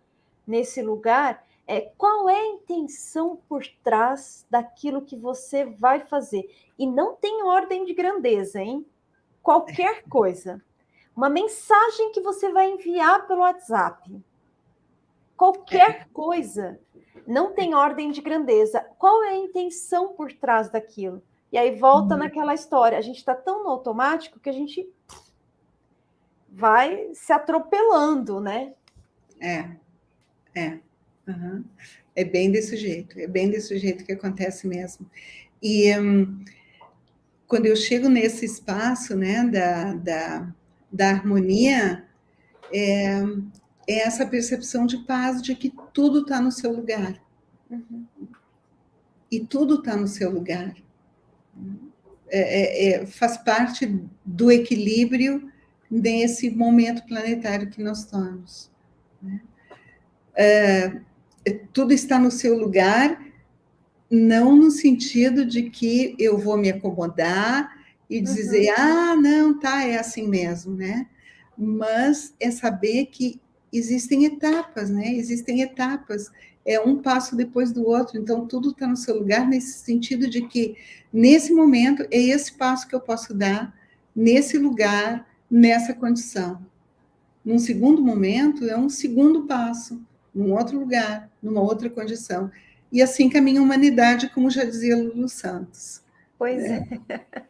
S3: Nesse lugar, qual é a intenção por trás daquilo que você vai fazer? E não tem ordem de grandeza, hein? Qualquer coisa. Uma mensagem que você vai enviar pelo WhatsApp. Qualquer coisa. Não tem ordem de grandeza. Qual é a intenção por trás daquilo? E aí volta naquela história. A gente está tão no automático que a gente vai se atropelando, né?
S2: Uhum. É bem desse jeito que acontece mesmo. E quando eu chego nesse espaço, né, da harmonia, é essa percepção de paz, de que tudo está no seu lugar.
S3: Uhum.
S2: E tudo está no seu lugar. Faz parte do equilíbrio nesse momento planetário que nós estamos. Né? Tudo está no seu lugar, não no sentido de que eu vou me acomodar e dizer, não, tá, é assim mesmo, né? Mas é saber que existem etapas, né? Existem etapas, é um passo depois do outro, então tudo está no seu lugar nesse sentido de que, nesse momento, é esse passo que eu posso dar, nesse lugar, nessa condição. Num segundo momento, é um segundo passo, num outro lugar, numa outra condição. E assim caminha a humanidade, como já dizia Lulu Santos.
S3: Pois
S2: né?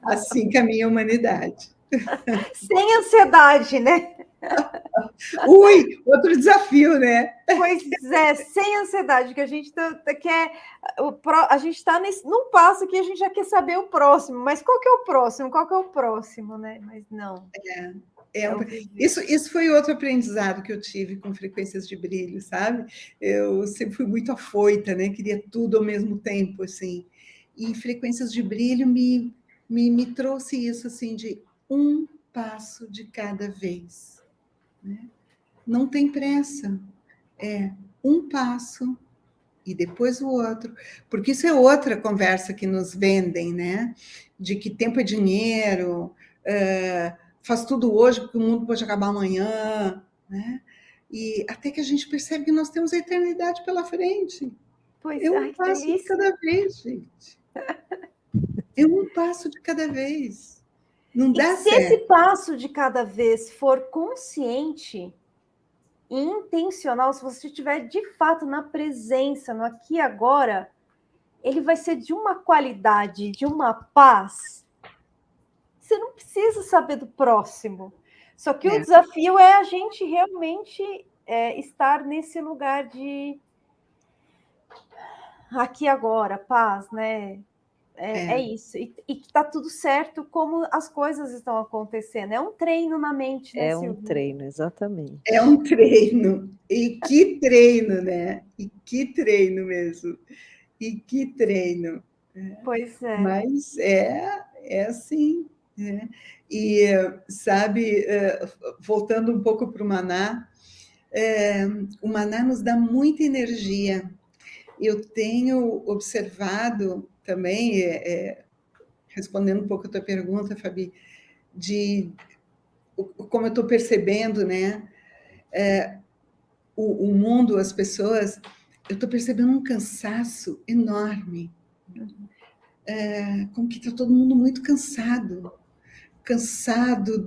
S2: Assim caminha a humanidade.
S3: Sem ansiedade, né?
S2: Ui, outro desafio, né?
S3: Pois é, sem ansiedade, que a gente quer. A gente está num passo que a gente já quer saber o próximo, mas qual que é o próximo? Qual que é o próximo, né? Mas não.
S2: Isso foi outro aprendizado que eu tive com frequências de brilho, sabe? Eu sempre fui muito afoita, né? Queria tudo ao mesmo tempo, assim. E frequências de brilho me trouxe isso, assim, de um passo de cada vez. Né? Não tem pressa. É um passo e depois o outro. Porque isso é outra conversa que nos vendem, né? De que tempo é dinheiro, faz tudo hoje porque o mundo pode acabar amanhã, né? E até que a gente percebe que nós temos a eternidade pela frente.
S3: Pois
S2: É um passo de cada vez, gente. É um passo de cada vez. Não dá
S3: se
S2: certo.
S3: esse passo de cada vez for consciente e intencional, se você estiver de fato na presença, no aqui e agora, ele vai ser de uma qualidade, de uma paz. Você não precisa saber do próximo. Só que o desafio é a gente realmente estar nesse lugar de aqui e agora, paz, né? É isso. E que está tudo certo como as coisas estão acontecendo. É um treino na mente, né, Silvia?
S1: É um treino, exatamente.
S2: É um treino. E que treino, né? E que treino mesmo. E que treino.
S3: Pois é.
S2: Mas é assim. Né? E, sabe, voltando um pouco para o Maná nos dá muita energia. Eu tenho observado também, respondendo um pouco a tua pergunta, Fabi, de como eu estou percebendo, né? O mundo, as pessoas, eu estou percebendo um cansaço enorme. Como que está todo mundo muito cansado. Cansado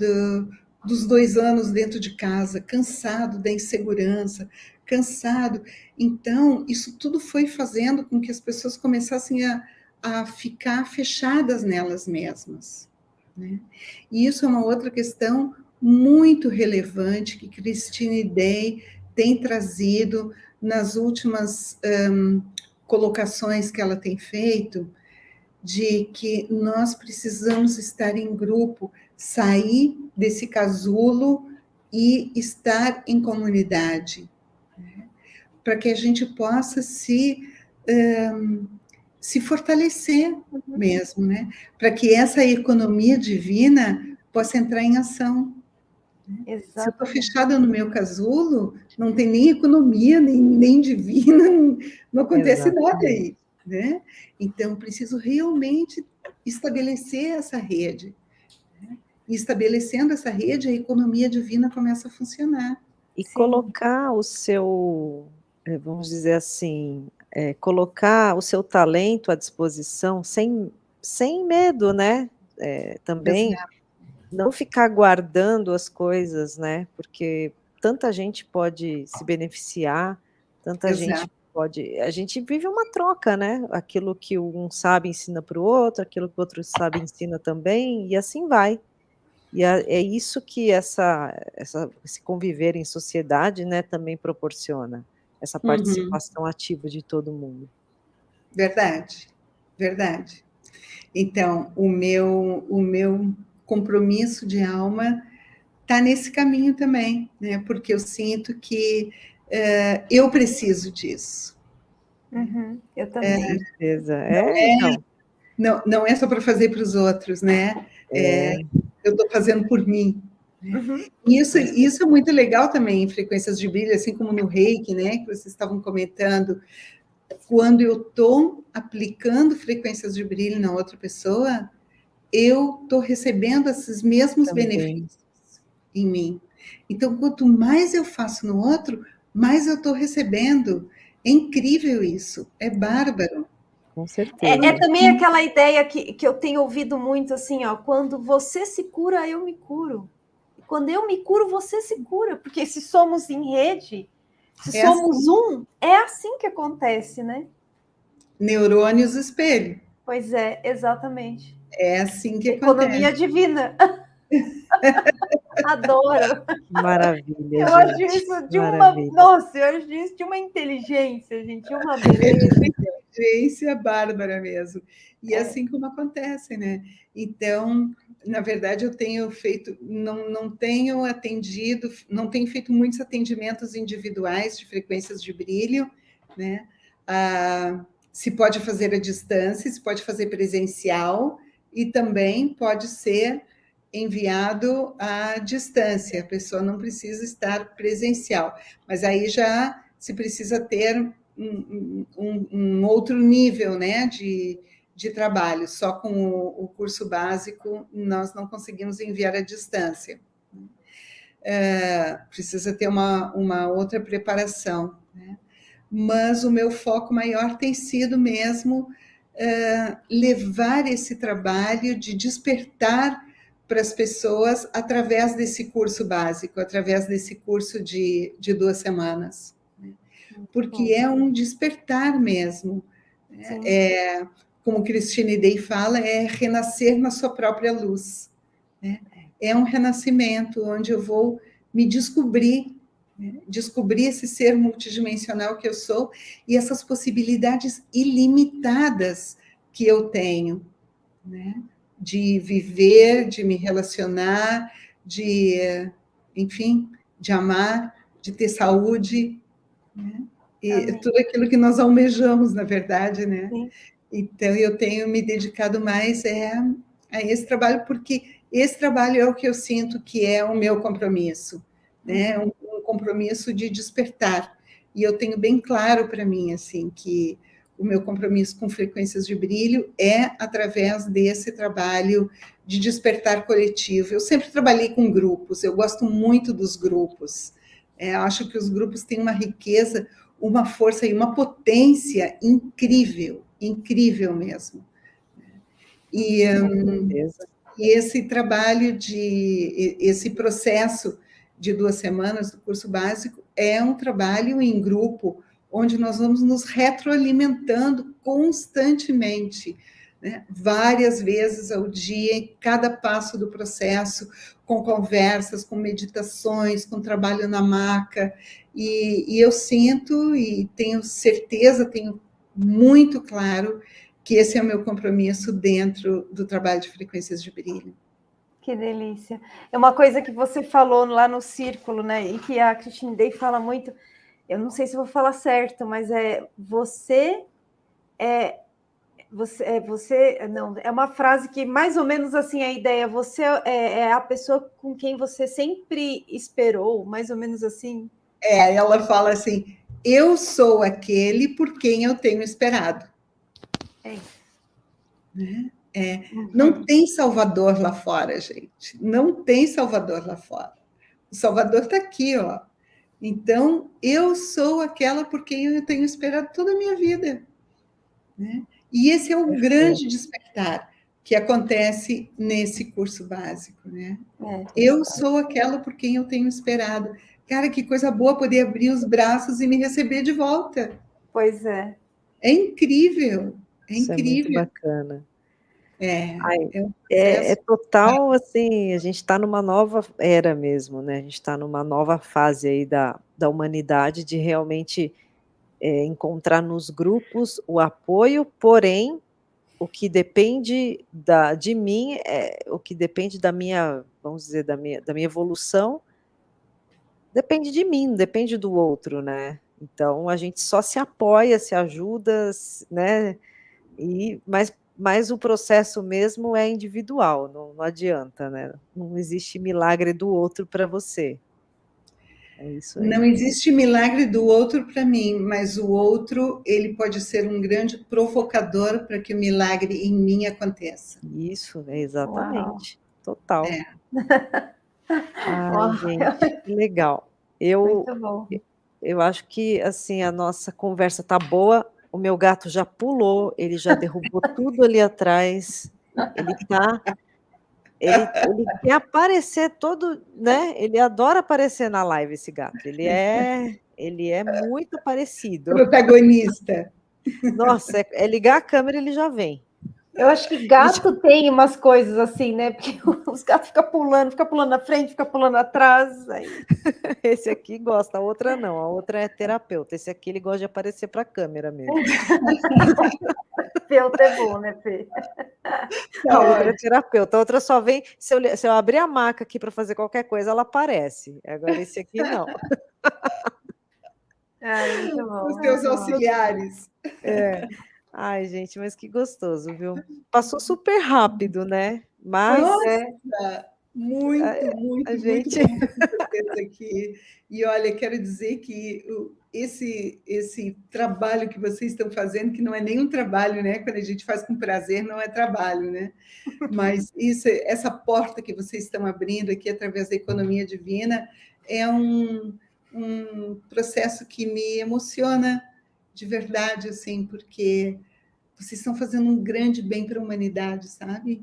S2: dos 2 anos dentro de casa, cansado da insegurança, cansado. Então, isso tudo foi fazendo com que as pessoas começassem a ficar fechadas nelas mesmas. né? E isso é uma outra questão muito relevante que Christine Day tem trazido nas últimas colocações que ela tem feito, de que nós precisamos estar em grupo, sair desse casulo e estar em comunidade, né? Para que a gente possa se fortalecer mesmo, né? Para que essa economia divina possa entrar em ação.
S3: Exatamente.
S2: Se eu estou fechada no meu casulo, não tem nem economia, nem divina, não acontece nada aí, né? Então, preciso realmente estabelecer essa rede, né? E estabelecendo essa rede, a economia divina começa a funcionar.
S1: E colocar o seu, vamos dizer assim, colocar o seu talento à disposição sem medo, né? Também não ficar guardando as coisas, né? Porque tanta gente pode se beneficiar, tanta gente pode. A gente vive uma troca, né? Aquilo que um sabe ensina para o outro, aquilo que o outro sabe ensina também, e assim vai. E é isso que esse conviver em sociedade, né, também proporciona, essa participação ativa de todo mundo.
S2: Verdade, verdade. Então, o meu compromisso de alma está nesse caminho também, né? Porque eu sinto que eu preciso disso.
S3: Eu também.
S1: Com certeza.
S2: Não é só para fazer para os outros, né? Eu estou fazendo por mim. Isso é muito legal também em frequências de brilho, assim como no Reiki, né? Que vocês estavam comentando. Quando eu estou aplicando frequências de brilho na outra pessoa, eu estou recebendo esses mesmos benefícios em mim. Então, quanto mais eu faço no outro, mais eu estou recebendo. É incrível isso, é bárbaro.
S1: Com certeza.
S3: É também aquela ideia que eu tenho ouvido muito, assim, ó, quando você se cura, eu me curo. E quando eu me curo, você se cura. Porque se somos em rede, se somos um, é assim que acontece, né?
S2: Neurônios espelho.
S3: Pois é, exatamente.
S2: É assim que
S3: Economia
S2: acontece.
S3: divina. Adoro.
S1: Maravilha,
S3: eu
S1: gente.
S3: Acho isso de
S1: maravilha.
S3: Nossa, eu acho isso de uma inteligência, gente, uma beleza.
S2: Inteligência bárbara mesmo. E assim como acontece, né? Então, na verdade, eu tenho feito, não tenho atendido, não tenho feito muitos atendimentos individuais de frequências de brilho, né? Se pode fazer à distância, se pode fazer presencial, e também pode ser enviado à distância, a pessoa não precisa estar presencial, mas aí já se precisa ter um outro nível, né, de trabalho. Só com o curso básico nós não conseguimos enviar à distância. Precisa ter uma outra preparação, né? Mas o meu foco maior tem sido mesmo levar esse trabalho de despertar para as pessoas através desse curso básico, através desse curso de 2 semanas. Porque é um despertar mesmo. Como Christine Day fala, é renascer na sua própria luz. Né? É um renascimento onde eu vou me descobrir, né? Descobrir esse ser multidimensional que eu sou e essas possibilidades ilimitadas que eu tenho, né? De viver, de me relacionar, enfim, de amar, de ter saúde, né? E tudo aquilo que nós almejamos, na verdade, né? Sim. Então, eu tenho me dedicado mais a esse trabalho, porque esse trabalho é o que eu sinto que é o meu compromisso, né? Um compromisso de despertar. E eu tenho bem claro para mim, assim, que o meu compromisso com frequências de brilho é através desse trabalho de despertar coletivo. Eu sempre trabalhei com grupos, eu gosto muito dos grupos. Acho que os grupos têm uma riqueza, uma força e uma potência incrível, incrível mesmo. E esse trabalho, esse processo de 2 semanas do curso básico é um trabalho em grupo, onde nós vamos nos retroalimentando constantemente, né? Várias vezes ao dia, em cada passo do processo, com conversas, com meditações, com trabalho na maca. E eu sinto e tenho certeza, tenho muito claro que esse é o meu compromisso dentro do trabalho de frequências de brilho.
S3: Que delícia. É uma coisa que você falou lá no círculo, né? E que a Christine Day fala muito. Eu não sei se vou falar certo, mas não, é uma frase que mais ou menos assim a ideia, você é a pessoa com quem você sempre esperou, mais ou menos assim.
S2: Ela fala assim: eu sou aquele por quem eu tenho esperado.
S3: É.
S2: Né? Não tem Salvador lá fora, gente. Não tem Salvador lá fora. O Salvador está aqui, ó. Então, eu sou aquela por quem eu tenho esperado toda a minha vida. Né? E esse é o grande despertar que acontece nesse curso básico. Né? Eu sou aquela por quem eu tenho esperado. Cara, que coisa boa poder abrir os braços e me receber de volta.
S3: Pois é.
S2: É incrível. É
S1: Isso
S2: incrível.
S1: É muito bacana.
S2: É
S1: total, assim, a gente está numa nova era mesmo, né? A gente está numa nova fase aí da humanidade de realmente encontrar nos grupos o apoio, porém, o que depende de mim, o que depende da minha, vamos dizer, da minha evolução, depende de mim, não depende do outro, né? Então, a gente só se apoia, se ajuda, né? Mas o processo mesmo é individual, não adianta, né? Não existe milagre do outro para você. É isso aí.
S2: Não existe milagre do outro para mim, mas o outro, ele pode ser um grande provocador para que o milagre em mim aconteça.
S1: Isso, exatamente. Uau. Total. Ai, gente, que legal.
S3: Muito bom.
S1: Eu acho que, assim, a nossa conversa tá boa. O meu gato já pulou, ele já derrubou tudo ali atrás. Ele quer aparecer todo, né? Ele adora aparecer na live, esse gato. Ele é muito parecido.
S2: Protagonista.
S1: Nossa, é ligar a câmera, ele já vem.
S3: Eu acho que gato tem umas coisas assim, né? Porque os gatos ficam pulando na frente, ficam pulando atrás. Aí.
S1: Esse aqui gosta, a outra não, a outra é terapeuta. Esse aqui ele gosta de aparecer para a câmera mesmo.
S3: Terapeuta é bom, né, Fê?
S1: A outra é terapeuta, a outra só vem. Se eu abrir a maca aqui para fazer qualquer coisa, ela aparece. Agora esse aqui não.
S3: Muito bom.
S2: Os teus auxiliares.
S1: Ai, gente, mas que gostoso, viu? Passou super rápido, né? Mas
S2: muito certeza aqui. E olha, quero dizer que esse trabalho que vocês estão fazendo, que não é nenhum trabalho, né? Quando a gente faz com prazer, não é trabalho, né? Mas essa porta que vocês estão abrindo aqui através da economia divina é um processo que me emociona de verdade, assim, porque vocês estão fazendo um grande bem para a humanidade, sabe?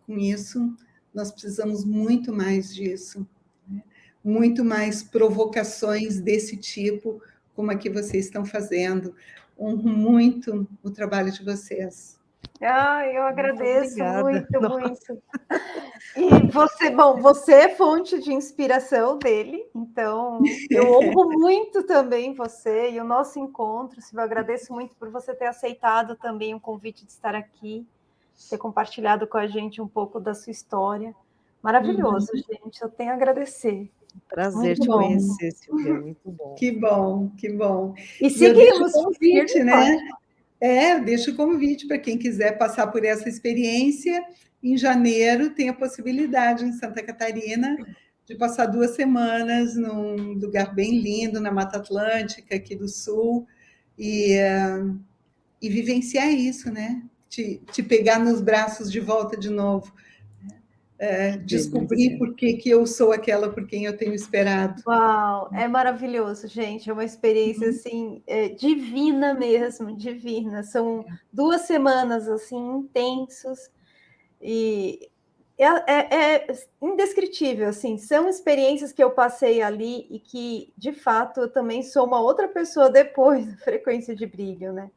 S2: Com isso, nós precisamos muito mais disso, né? Muito mais provocações desse tipo, como a que vocês estão fazendo. Honro muito o trabalho de vocês.
S3: Eu agradeço muito. E você é fonte de inspiração dele, então eu honro muito também você e o nosso encontro. Eu agradeço muito por você ter aceitado também o convite de estar aqui, ter compartilhado com a gente um pouco da sua história. Maravilhoso, gente. Eu tenho a agradecer.
S1: Prazer te conhecer, Silvia. Muito bom.
S2: Que bom, que bom.
S3: E seguimos
S2: o convite, né? Eu deixo o convite para quem quiser passar por essa experiência. Em janeiro, tem a possibilidade em Santa Catarina de passar 2 semanas num lugar bem lindo, na Mata Atlântica, aqui do Sul, e vivenciar isso, né? Te pegar nos braços de volta de novo. Descobrir por que eu sou aquela por quem eu tenho esperado.
S3: Uau, é maravilhoso, gente. É uma experiência assim divina mesmo, divina. São 2 semanas assim intensos e é indescritível. Assim, são experiências que eu passei ali e que, de fato, eu também sou uma outra pessoa depois da frequência de brilho, né?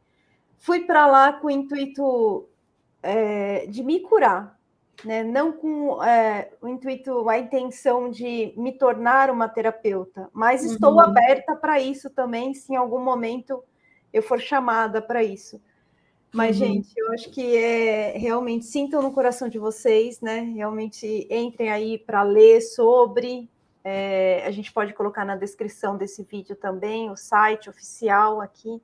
S3: Fui para lá com o intuito de me curar, né? Não com o intuito, a intenção de me tornar uma terapeuta, mas estou aberta para isso também, se em algum momento eu for chamada para isso. Mas, gente, eu acho que realmente sintam no coração de vocês, né? Realmente entrem aí para ler sobre. A gente pode colocar na descrição desse vídeo também o site oficial aqui,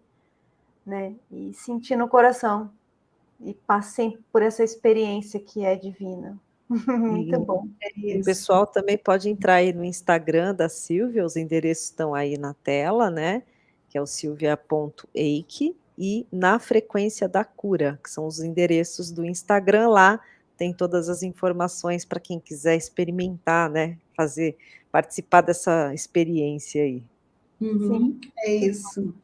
S3: né? E sentir no coração. E passem por essa experiência que é divina. Muito bom.
S1: O pessoal também pode entrar aí no Instagram da Sílvia, os endereços estão aí na tela, né? Que é o silvia.eike, e na Frequência da Cura, que são os endereços do Instagram. Lá tem todas as informações para quem quiser experimentar, né? Participar dessa experiência aí.
S2: É isso.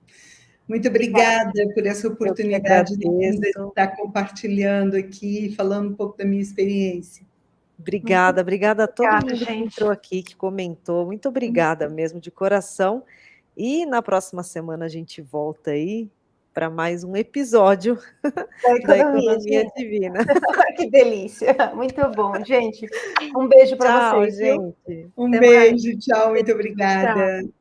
S2: Muito obrigada por essa oportunidade de estar compartilhando aqui, falando um pouco da minha experiência.
S1: Obrigada a todo mundo que entrou aqui, que comentou. Muito obrigada mesmo, de coração. E na próxima semana a gente volta aí para mais um episódio da Economia Divina.
S3: Que delícia, muito bom, gente. Um beijo para vocês.
S1: Tchau, gente.
S2: Um beijo, tchau, muito obrigada.